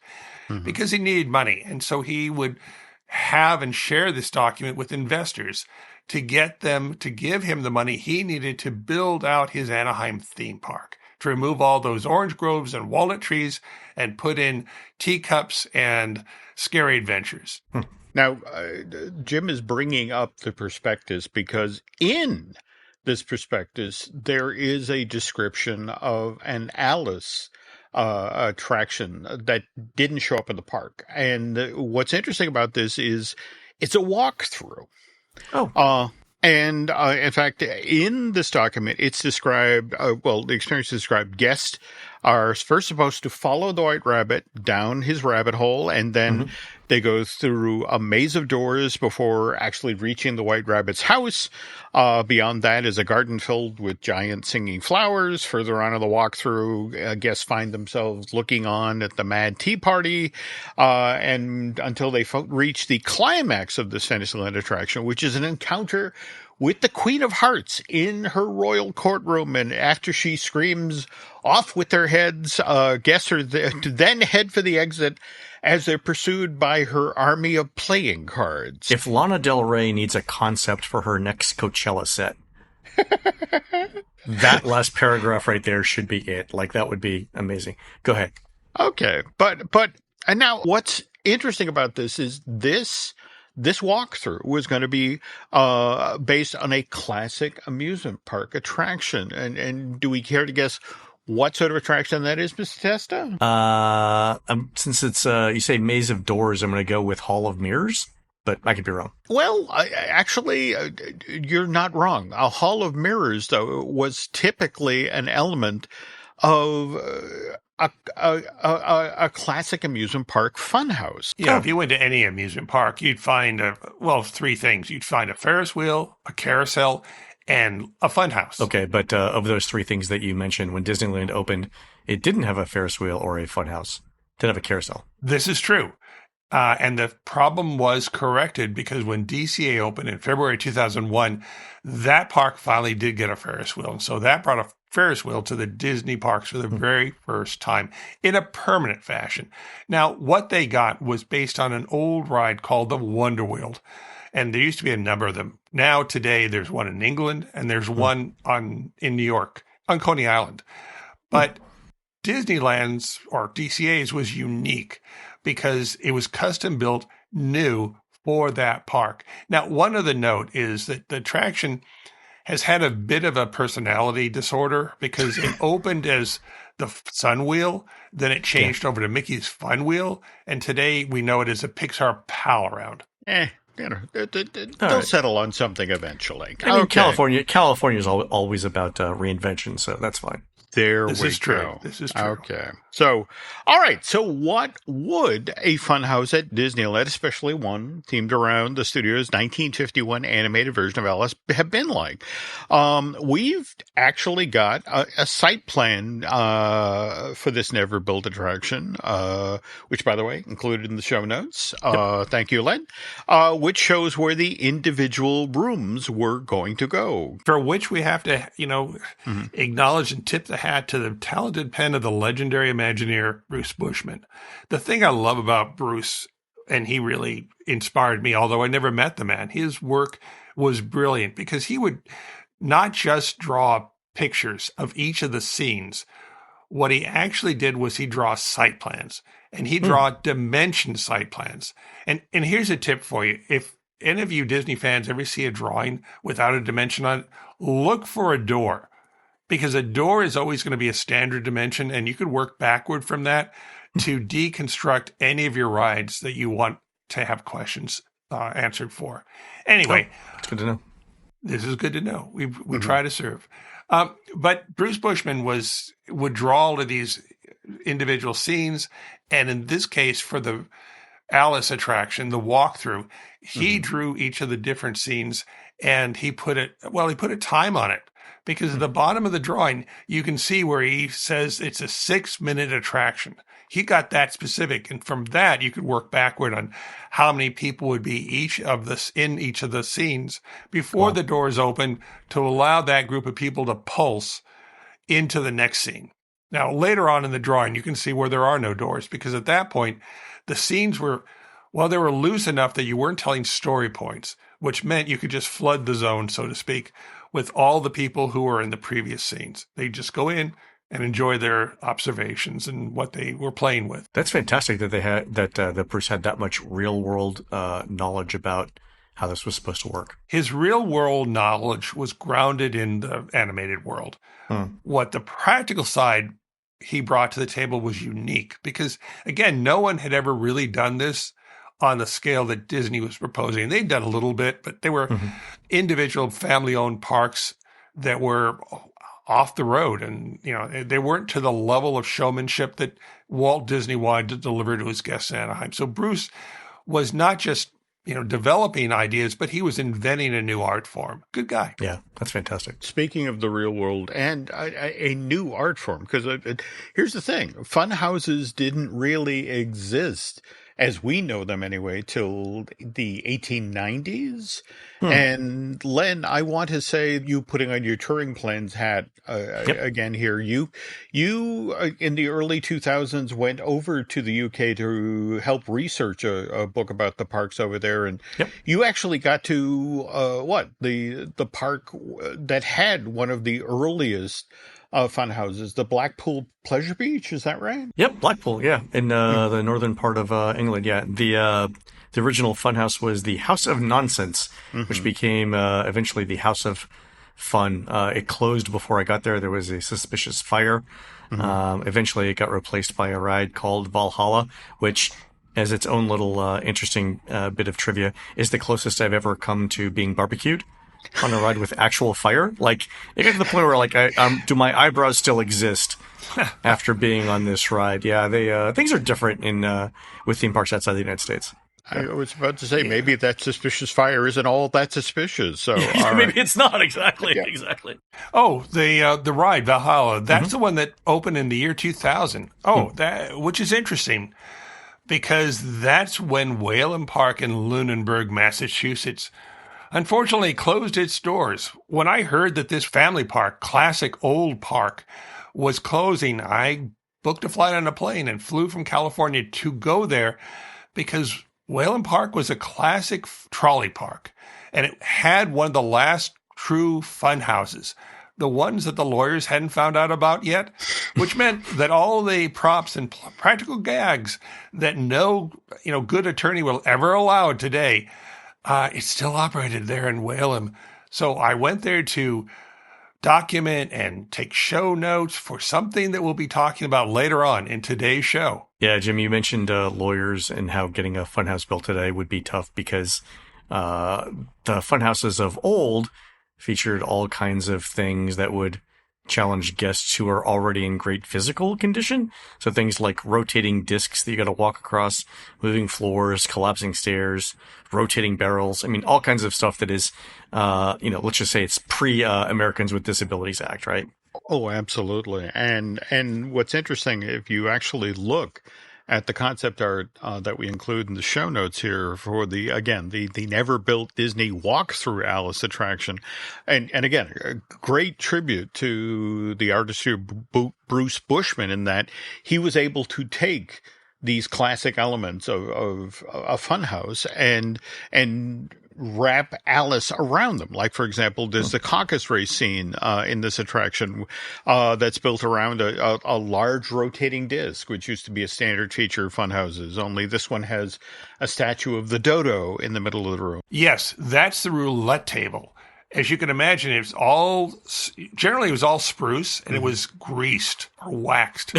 because he needed money. And so he would have and share this document with investors to get them to give him the money he needed to build out his Anaheim theme park, to remove all those orange groves and walnut trees and put in teacups and Scary Adventures. Now, Jim is bringing up the prospectus because in this prospectus, there is a description of an Alice attraction that didn't show up in the park. And what's interesting about this is it's a walkthrough. In fact, in this document, it's described, the experience is described, guests are first supposed to follow the White Rabbit down his rabbit hole, and then they go through a maze of doors before actually reaching the White Rabbit's house. Beyond that is a garden filled with giant singing flowers. Further on in the walkthrough, guests find themselves looking on at the Mad Tea Party, and until they reach the climax of this Fantasyland attraction, which is an encounter with the Queen of Hearts in her royal courtroom. And after she screams off with their heads, guests are to then head for the exit as they're pursued by her army of playing cards. If Lana Del Rey needs a concept for her next Coachella set, that last paragraph right there should be it. Like, that would be amazing. Go ahead. Okay. And now what's interesting about this is this walkthrough was going to be based on a classic amusement park attraction. And do we care to guess what sort of attraction that is, Mr. Testa? Since it's, you say Maze of Doors, I'm going to go with Hall of Mirrors, but I could be wrong. Well, actually, you're not wrong. A Hall of Mirrors, though, was typically an element of a classic amusement park funhouse. Yeah, if you went to any amusement park, you'd find three things. You'd find a Ferris wheel, a carousel, and a funhouse. Okay, but of those three things that you mentioned, when Disneyland opened, it didn't have a Ferris wheel or a funhouse. It did have a carousel. This is true. And the problem was corrected because when DCA opened in February 2001, that park finally did get a Ferris wheel. And so that brought a Ferris wheel to the Disney parks for the very first time in a permanent fashion. Now, what they got was based on an old ride called the Wonderland. And there used to be a number of them. Now, today, there's one in England and there's one in New York on Coney Island. But Disneyland's or DCA's was unique because it was custom built new for that park. Now, one other note is that the attraction has had a bit of a personality disorder because it opened as the Sun Wheel, then it changed over to Mickey's Fun Wheel, and today we know it as a Pixar Pal Around. They'll settle on something eventually. I mean, California is always about reinvention, so that's fine. This is true. Okay. So, all right. So what would a funhouse at Disneyland, especially one themed around the studio's 1951 animated version of Alice, have been like? We've actually got a site plan for this never-built attraction, which, by the way, included in the show notes. Thank you, Len. Which shows where the individual rooms were going to go. For which we have to, acknowledge and tip the hat to the talented pen of the legendary Imagineer Bruce Bushman. The thing I love about Bruce, and he really inspired me, although I never met the man, his work was brilliant because he would not just draw pictures of each of the scenes. What he actually did was he draw site plans, and he draw dimension site plans. And here's a tip for you. If any of you Disney fans ever see a drawing without a dimension on it, look for a door. Because a door is always going to be a standard dimension, and you could work backward from that to deconstruct any of your rides that you want to have questions answered for. Anyway, it's good to know. This is good to know. We try to serve. But Bruce Bushman would draw all of these individual scenes, and in this case, for the Alice attraction, the walkthrough, he drew each of the different scenes, and he put a time on it. Because at the bottom of the drawing, you can see where he says it's a 6-minute attraction. He got that specific. And from that, you could work backward on how many people would be in each of the scenes before the doors open to allow that group of people to pulse into the next scene. Now, later on in the drawing, you can see where there are no doors because at that point, the scenes were loose enough that you weren't telling story points, which meant you could just flood the zone, so to speak, with all the people who were in the previous scenes. They just go in and enjoy their observations and what they were playing with. That's fantastic that they had that Bruce had that much real world knowledge about how this was supposed to work. His real world knowledge was grounded in the animated world. What the practical side he brought to the table was unique because, again, no one had ever really done this on the scale that Disney was proposing. They'd done a little bit, but they were individual family-owned parks that were off the road. And, they weren't to the level of showmanship that Walt Disney wanted to deliver to his guests in Anaheim. So Bruce was not just, developing ideas, but he was inventing a new art form. Good guy. Yeah, that's fantastic. Speaking of the real world and a new art form, because here's the thing. Funhouses didn't really exist as we know them anyway, till the 1890s. And Len, I want to say, you putting on your Turing plans hat again here, you in the early 2000s went over to the UK to help research a book about the parks over there. And you actually got to, the park that had one of the earliest funhouses, the Blackpool Pleasure Beach, is that right? Yep, Blackpool, yeah, in the northern part of England, yeah. The original funhouse was the House of Nonsense, which became eventually the House of Fun. It closed before I got there. There was a suspicious fire. Eventually, it got replaced by a ride called Valhalla, which, as its own little interesting bit of trivia, is the closest I've ever come to being barbecued. on a ride with actual fire. Like, it got to the point where, like, do my eyebrows still exist after being on this ride? Yeah, they things are different with theme parks outside the United States. I was about to say, maybe that suspicious fire isn't all that suspicious. So maybe it's not exactly. Exactly. Oh, the ride Valhalla. That's the one that opened in the year 2000. Oh, which is interesting because that's when Whalen Park in Lunenburg, Massachusetts, unfortunately closed its doors. When I heard that this family park, classic old park, was closing, I booked a flight on a plane and flew from California to go there because Whalen Park was a classic trolley park, and it had one of the last true Funhouses, the ones that the lawyers hadn't found out about yet, which meant that all the props and practical gags that no good attorney will ever allow today, it still operated there in Whalen. So I went there to document and take show notes for something that we'll be talking about later on in today's show. Yeah, Jim, you mentioned lawyers and how getting a funhouse built today would be tough because the funhouses of old featured all kinds of things that would challenge guests who are already in great physical condition. So things like rotating discs that you got to walk across, moving floors, collapsing stairs, rotating barrels. I mean, all kinds of stuff that is, let's just say it's pre-Americans with Disabilities Act, right? Oh, absolutely. And what's interesting, if you actually look at the concept art that we include in the show notes here for the never built Disney walkthrough Alice attraction. And again, a great tribute to the artistry of Bruce Bushman in that he was able to take these classic elements of a funhouse and wrap Alice around them. Like, for example, there's the caucus race scene in this attraction that's built around a large rotating disc, which used to be a standard feature of funhouses, only this one has a statue of the dodo in the middle of the room. Yes, that's the roulette table. As you can imagine, it was all spruce and it was greased or waxed.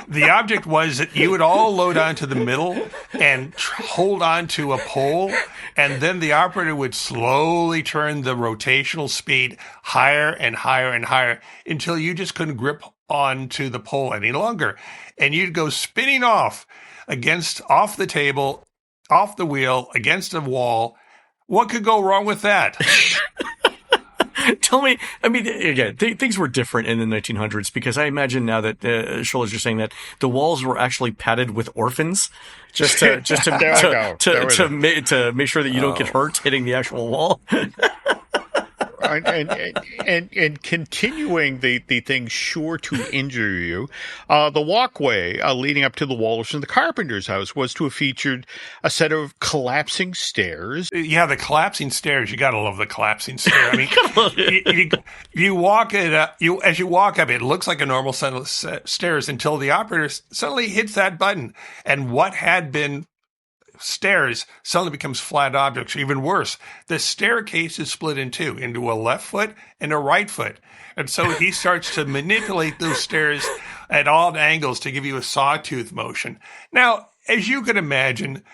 The object was that you would all load onto the middle and hold on to a pole, and then the operator would slowly turn the rotational speed higher and higher and higher until you just couldn't grip onto the pole any longer. And you'd go spinning off the table, off the wheel, against a wall. What could go wrong with that? Tell me, I mean, again, things were different in the 1900s because I imagine now that, Shull, as you're saying that, the walls were actually padded with orphans just to make sure that you don't get hurt hitting the actual wall. And continuing the thing sure to injure you, the walkway leading up to the Walrus and the Carpenter's house was to have featured a set of collapsing stairs. Yeah, the collapsing stairs. You gotta love the collapsing stair. I mean, you walk it up. As you walk up, it looks like a normal set of stairs until the operator suddenly hits that button, and what had been stairs suddenly becomes flat objects. Or even worse, the staircase is split in two, into a left foot and a right foot. And so he starts to manipulate those stairs at odd angles to give you a sawtooth motion. Now, as you can imagine,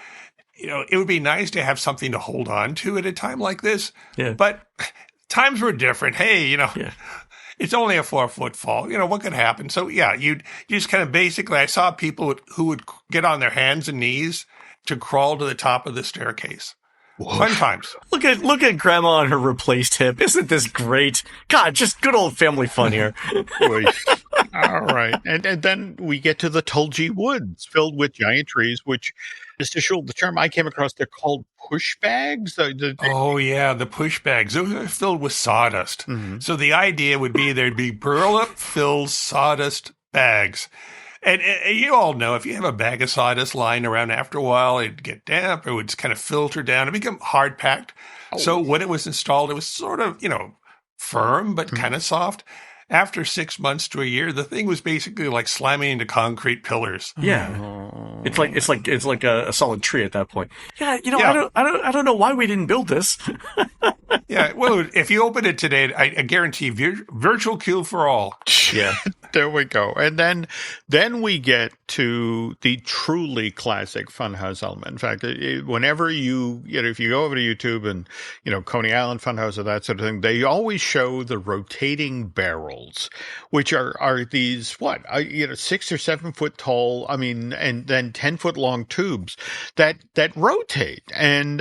it would be nice to have something to hold on to at a time like this. Yeah. But times were different. Hey, it's only a 4-foot fall. What could happen? So yeah, you just kind of basically, I saw people who would get on their hands and knees to crawl to the top of the staircase. Whoa. Fun times. Look at Grandma on her replaced hip. Isn't this great? God, just good old family fun here. All right. And then we get to the Tulgey Woods, filled with giant trees, which, Mr. Shull, the term I came across, they're called push bags. Oh, yeah, the push bags. Those are filled with sawdust. Mm-hmm. So the idea would be there'd be burlap-filled sawdust bags. And you all know, if you have a bag of sawdust lying around after a while, it'd get damp, it would kind of filter down, it'd become hard-packed. Oh. So when it was installed, it was sort of, firm, but kind of soft. After 6 months to a year, the thing was basically like slamming into concrete pillars. Yeah. It's like a solid tree at that point. Yeah, I don't know why we didn't build this. Yeah, well, if you open it today, I guarantee virtual queue for all. Yeah. There we go. And then we get to the truly classic Funhouse element. In fact, whenever if you go over to YouTube and, Coney Island Funhouse or that sort of thing, they always show the rotating barrels, which are these, 6 or 7 foot tall, and then 10-foot long tubes that rotate. And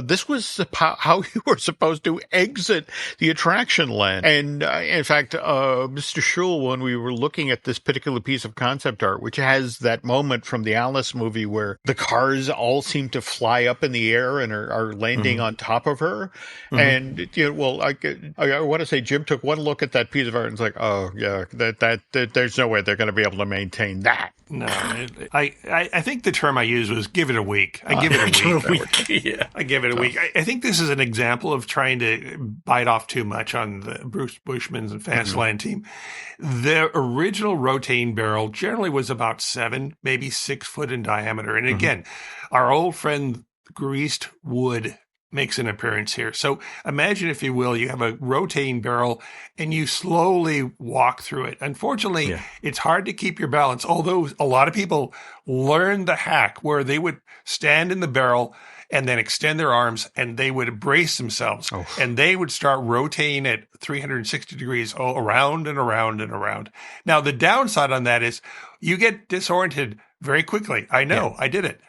this was how you were supposed to exit the attraction land. And in fact, Mr. Shull, when we were looking at this particular piece of concept art, which has that moment from the Alice movie where the cars all seem to fly up in the air and are landing on top of her. And, I want to say Jim took one look at that piece of art and was like, oh, yeah, that there's no way they're going to be able to maintain that. No, I think the term I used was give it a week. I give it a week. Yeah. I give it a week. I think this is an example of trying to bite off too much on the Bruce Bushman's and Fantasyland team. The original rotating barrel generally was about 7, maybe 6 foot in diameter. And again, our old friend greased wood makes an appearance here. So imagine, if you will, you have a rotating barrel and you slowly walk through it. Unfortunately, it's hard to keep your balance, although a lot of people learned the hack where they would stand in the barrel and then extend their arms and they would brace themselves and they would start rotating at 360 degrees around and around and around. Now, the downside on that is you get disoriented very quickly. I know, I did it.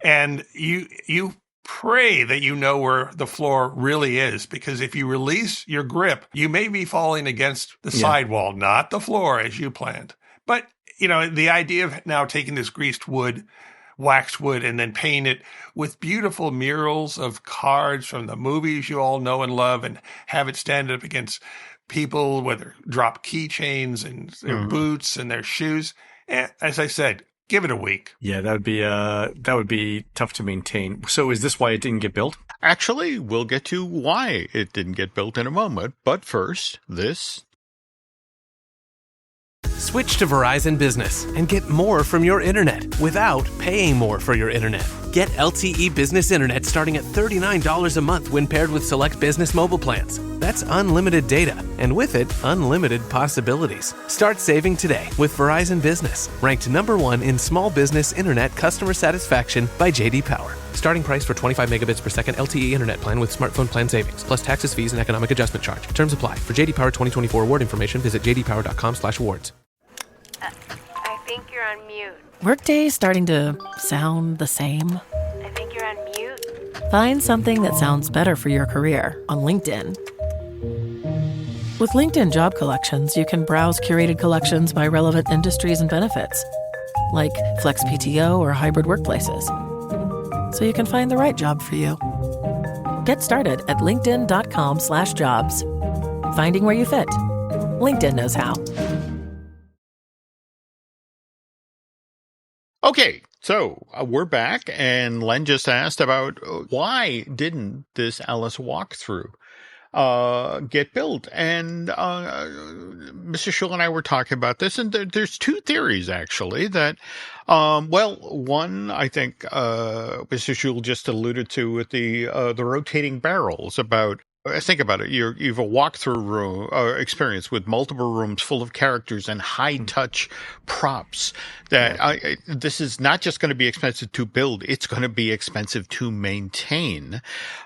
And you pray that you know where the floor really is, because if you release your grip, you may be falling against the sidewall, not the floor as you planned. But, the idea of now taking this greased wood, waxed wood, and then painting it with beautiful murals of cards from the movies you all know and love, and have it stand up against people, whether drop keychains and their boots and their shoes. As I said, give it a week. Yeah, that would be tough to maintain. So is this why it didn't get built? Actually, we'll get to why it didn't get built in a moment. But first, this. Switch to Verizon Business and get more from your internet without paying more for your internet. Get LTE Business Internet starting at $39 a month when paired with select business mobile plans. That's unlimited data, and with it, unlimited possibilities. Start saving today with Verizon Business, ranked #1 in small business internet customer satisfaction by J.D. Power. Starting price for 25 megabits per second LTE internet plan with smartphone plan savings, plus taxes, fees, and economic adjustment charge. Terms apply. For J.D. Power 2024 award information, visit jdpower.com/awards. I think you're on mute. Workday starting to sound the same? I think you're on mute. Find something that sounds better for your career on LinkedIn. With LinkedIn Job Collections, you can browse curated collections by relevant industries and benefits, like flex PTO or hybrid workplaces, so you can find the right job for you. Get started at linkedin.com/jobs. Finding where you fit. LinkedIn knows how. Okay, so we're back, and Len just asked about why didn't this Alice walkthrough get built? And Mr. Shull and I were talking about this, and there's 2 theories, actually, that, one, I think Mr. Shull just alluded to with the rotating barrels about. Think about it. You've a walkthrough room experience with multiple rooms full of characters and high-touch props. This is not just going to be expensive to build; it's going to be expensive to maintain.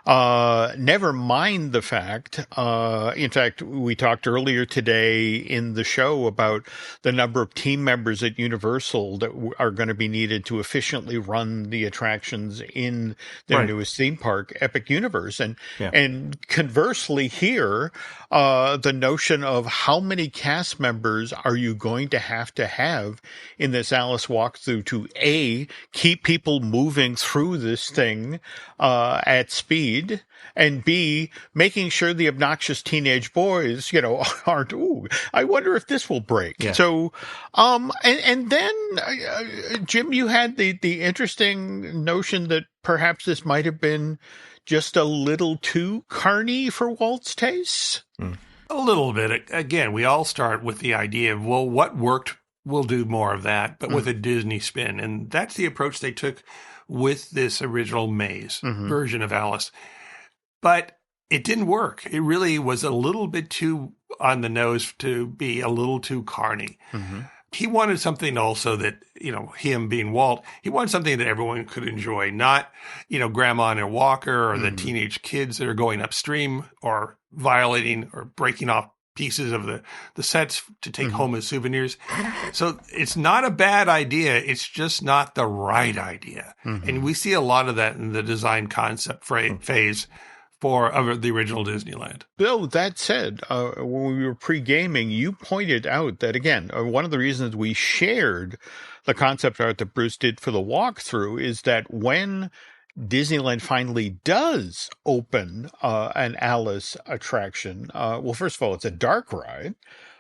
Never mind the fact. In fact, we talked earlier today in the show about the number of team members at Universal that are going to be needed to efficiently run the attractions in their newest theme park, Epic Universe, and conversely here, the notion of how many cast members are you going to have in this Alice walkthrough to A, keep people moving through this thing at speed, and B, making sure the obnoxious teenage boys, aren't, I wonder if this will break. Yeah. So, and then, Jim, you had the interesting notion that perhaps this might have been just a little too carny for Walt's taste? A little bit. Again, we all start with the idea of, well, what worked, we'll do more of that, but with a Disney spin. And that's the approach they took with this original Maze version of Alice. But it didn't work. It really was a little bit too on the nose to be a little too carny. Mm-hmm. He wanted something also that, him being Walt, he wanted something that everyone could enjoy, not, grandma in a walker or the teenage kids that are going upstream or violating or breaking off pieces of the sets to take home as souvenirs. So it's not a bad idea. It's just not the right idea. And we see a lot of that in the design concept phase of the original Disneyland. Though that said, when we were pre-gaming, you pointed out that, again, one of the reasons we shared the concept art that Bruce did for the walkthrough is that when Disneyland finally does open an Alice attraction, well, first of all, it's a dark ride.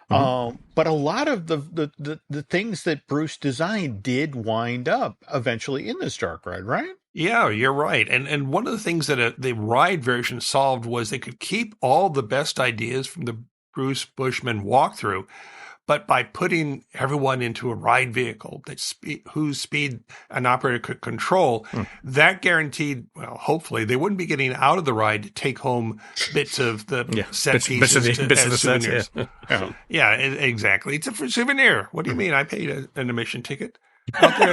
But a lot of the things that Bruce designed did wind up eventually in this dark ride, right? Yeah, you're right. And one of the things that the ride version solved was they could keep all the best ideas from the Bruce Bushman walkthrough, but by putting everyone into a ride vehicle whose speed an operator could control, that guaranteed, well, hopefully, they wouldn't be getting out of the ride to take home bits of the set pieces as souvenirs. Yeah, exactly. It's a souvenir. What do you mean? I paid an admission ticket out there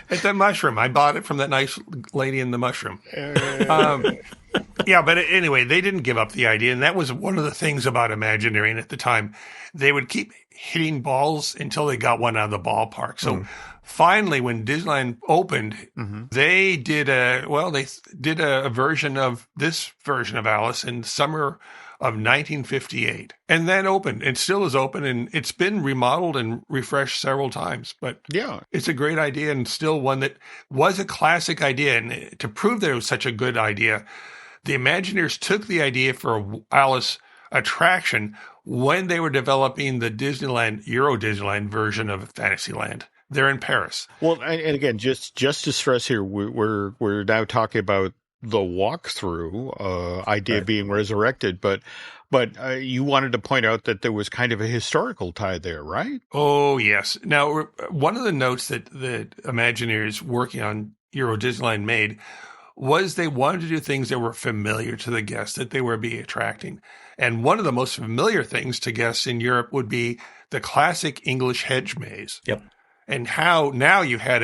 at the mushroom. I bought it from that nice lady in the mushroom. Yeah, but anyway, they didn't give up the idea, and that was one of the things about Imagineering at the time. They would keep hitting balls until they got one out of the ballpark. So finally, when Disneyland opened, they did a version of this version of Alice in summer of 1958. And that opened. It still is open, and it's been remodeled and refreshed several times. But yeah, it's a great idea and still one that was a classic idea. And to prove that it was such a good idea, the Imagineers took the idea for a Alice attraction when they were developing the Euro Disneyland version of Fantasyland. They're in Paris. Well, and again, just to stress here, we're now talking about the walkthrough idea being resurrected, but you wanted to point out that there was kind of a historical tie there, right? Oh, yes. Now, one of the notes that the Imagineers working on Euro Disneyland made was they wanted to do things that were familiar to the guests that they were attracting. And one of the most familiar things to guests in Europe would be the classic English hedge maze. Yep. And how now you had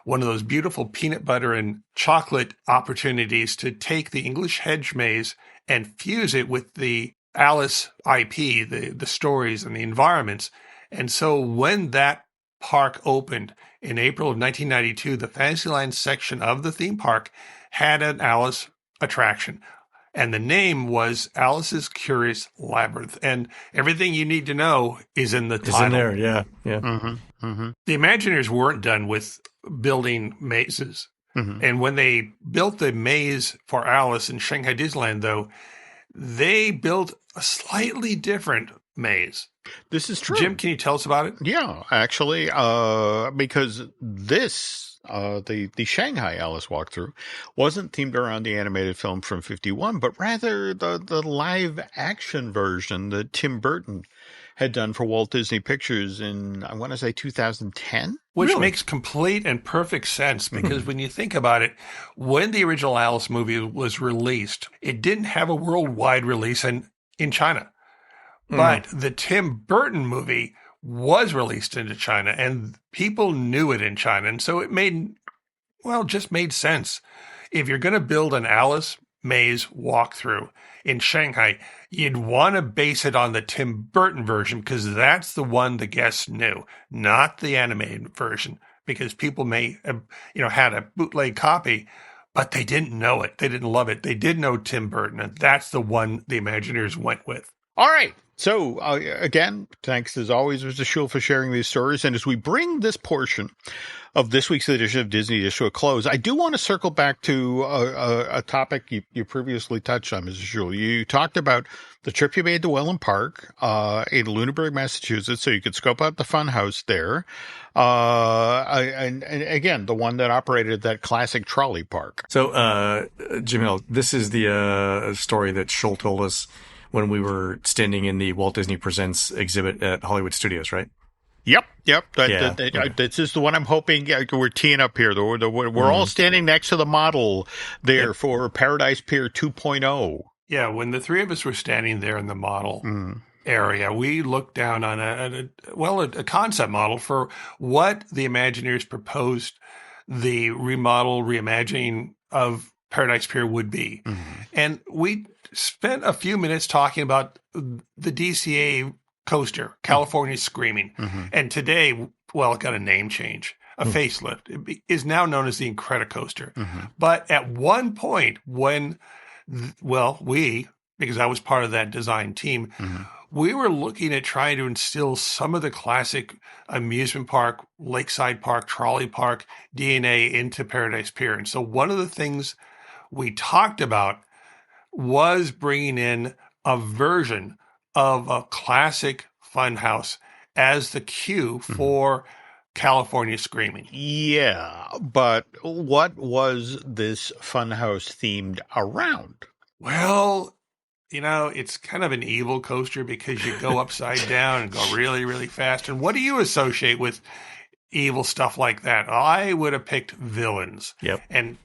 one of those beautiful peanut butter and chocolate opportunities to take the English hedge maze and fuse it with the Alice IP, the stories and the environments. And so when that park opened in April of 1992, the Fantasyland section of the theme park had an Alice attraction. And the name was Alice's Curious Labyrinth. And everything you need to know is in the title. It's in there, yeah. The Imagineers weren't done with building mazes. And when they built the maze for Alice in Shanghai Disneyland, though, they built a slightly different maze. This is true. Jim, can you tell us about it? Yeah, actually, because this... the Shanghai Alice walkthrough wasn't themed around the animated film from 51, but rather the live action version that Tim Burton had done for Walt Disney Pictures in, I want to say, 2010. Which makes complete and perfect sense because when you think about it, when the original Alice movie was released, it didn't have a worldwide release in China. But the Tim Burton movie was released into China and people knew it in China. And so it just made sense. If you're going to build an Alice maze walkthrough in Shanghai, you'd want to base it on the Tim Burton version because that's the one the guests knew, not the animated version, because people may have, had a bootleg copy, but they didn't know it. They didn't love it. They did know Tim Burton, and that's the one the Imagineers went with. All right. So, again, thanks as always, Mr. Shull, for sharing these stories. And as we bring this portion of this week's edition of Disney Dish to a close, I do want to circle back to a topic you previously touched on, Mr. Shull. You talked about the trip you made to Welland Park in Lunenburg, Massachusetts, so you could scope out the Funhouse there. And again, the one that operated that classic trolley park. So, Jim Hill, this is the story that Shull told us when we were standing in the Walt Disney Presents exhibit at Hollywood Studios, right? Yep. Yeah. This is the one I'm hoping we're teeing up here. We're all standing next to the model there for Paradise Pier 2.0. Yeah, when the three of us were standing there in the model area, we looked down on a concept model for what the Imagineers proposed the reimagining of Paradise Pier would be. And we spent a few minutes talking about the DCA coaster, California Screaming. And today, well, it got a name change, a facelift. It is now known as the Incredicoaster. But at one point when, because I was part of that design team, we were looking at trying to instill some of the classic amusement park, lakeside park, trolley park DNA into Paradise Pier. And so one of the things we talked about was bringing in a version of a classic Funhouse as the cue for California Screaming. Yeah, but what was this Funhouse themed around? Well, it's kind of an evil coaster because you go upside down and go really, really fast. And what do you associate with evil stuff like that? I would have picked villains. Yep. And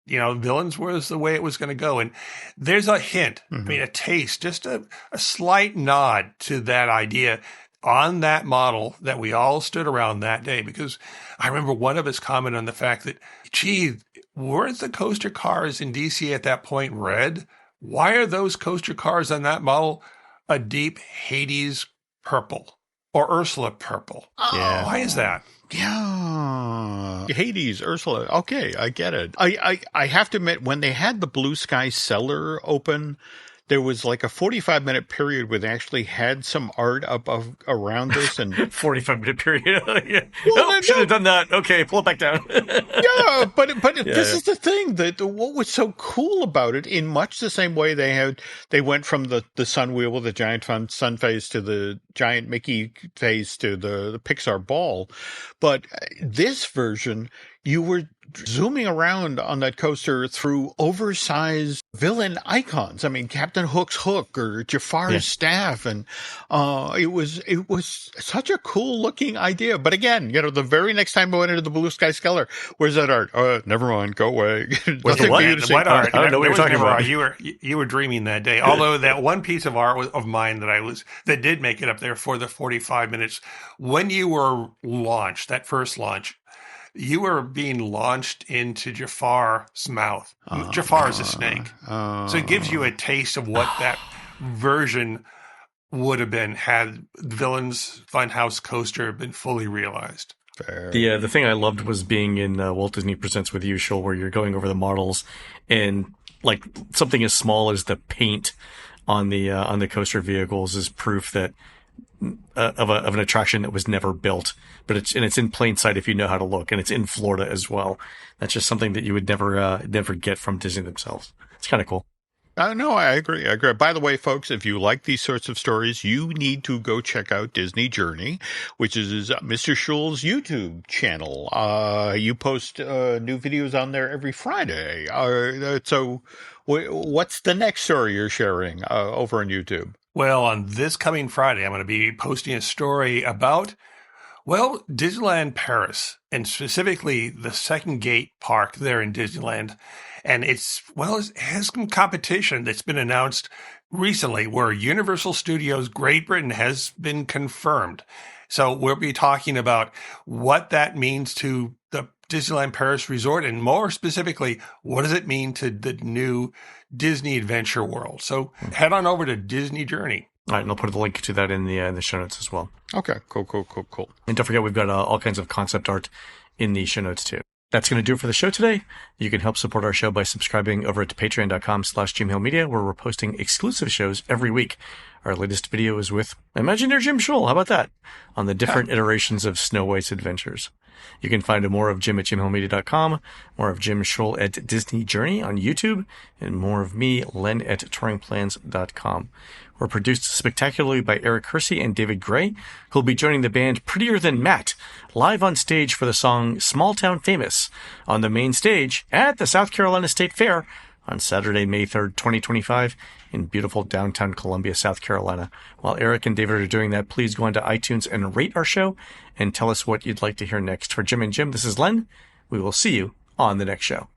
villains was the way it was going to go. And there's a hint, a taste, just a slight nod to that idea on that model that we all stood around that day. Because I remember one of us commented on the fact that, gee, weren't the coaster cars in DC at that point red? Why are those coaster cars on that model a deep Hades purple or Ursula purple? Yeah. Why is that? Yeah. Hades, Ursula. Okay, I get it. I have to admit, when they had the Blue Sky Cellar open, there was like a 45-minute period where they actually had some art up around this. And 45-minute period. Yeah. Well, should have done that. Okay, pull it back down. Yeah, but this is the thing, that what was so cool about it, in much the same way they went from the sun wheel with the giant sun face to the giant Mickey face to the Pixar ball. But this version, you were zooming around on that coaster through oversized villain icons. I mean, Captain Hook's hook or Jafar's staff. And it was such a cool looking idea. But again, the very next time I went into the Blue Sky Cellar, where's that art? Never mind, go away. What art? I don't know what you're talking about. You were dreaming that day. Although that one piece of art of mine that did make it up there for the 45 minutes, when you were launched, that first launch, you were being launched into Jafar's mouth. Jafar is a snake. So it gives you a taste of what that version would have been had Villains Funhouse coaster been fully realized. The thing I loved was being in Walt Disney Presents with You, Shull, where you're going over the models, and like something as small as the paint on the coaster vehicles is proof that of an attraction that was never built, but it's in plain sight if you know how to look, and it's in Florida as well. That's just something that you would never get from Disney themselves. It's kind of cool. No, I agree. By the way, folks, if you like these sorts of stories, you need to go check out Disney Journey, which is Mr. Shull's YouTube channel. You post new videos on there every Friday. So what's the next story you're sharing over on YouTube? Well, on this coming Friday, I'm going to be posting a story about, Disneyland Paris, and specifically the Second Gate Park there in Disneyland. And it has some competition that's been announced recently where Universal Studios Great Britain has been confirmed. So we'll be talking about what that means to the Disneyland Paris Resort, and more specifically, what does it mean to the new Disney Adventure World? So head on over to Disney Journey. All right, and I'll put the link to that in the show notes as well. Okay, cool. And don't forget, we've got all kinds of concept art in the show notes too. That's going to do it for the show today. You can help support our show by subscribing over at patreon.com/JimHillMedia, where we're posting exclusive shows every week. Our latest video is with Imagineer Jim Shull. How about that? On the different iterations of Snow White's adventures. You can find more of Jim at JimHillMedia.com, more of Jim Shull at Disney Journey on YouTube, and more of me, Len, at TouringPlans.com. We're produced spectacularly by Eric Hersey and David Gray, who'll be joining the band Prettier Than Matt live on stage for the song Small Town Famous on the main stage at the South Carolina State Fair on Saturday, May 3rd, 2025 in beautiful downtown Columbia, South Carolina. While Eric and David are doing that, please go onto iTunes and rate our show and tell us what you'd like to hear next. For Jim and Jim, this is Len. We will see you on the next show.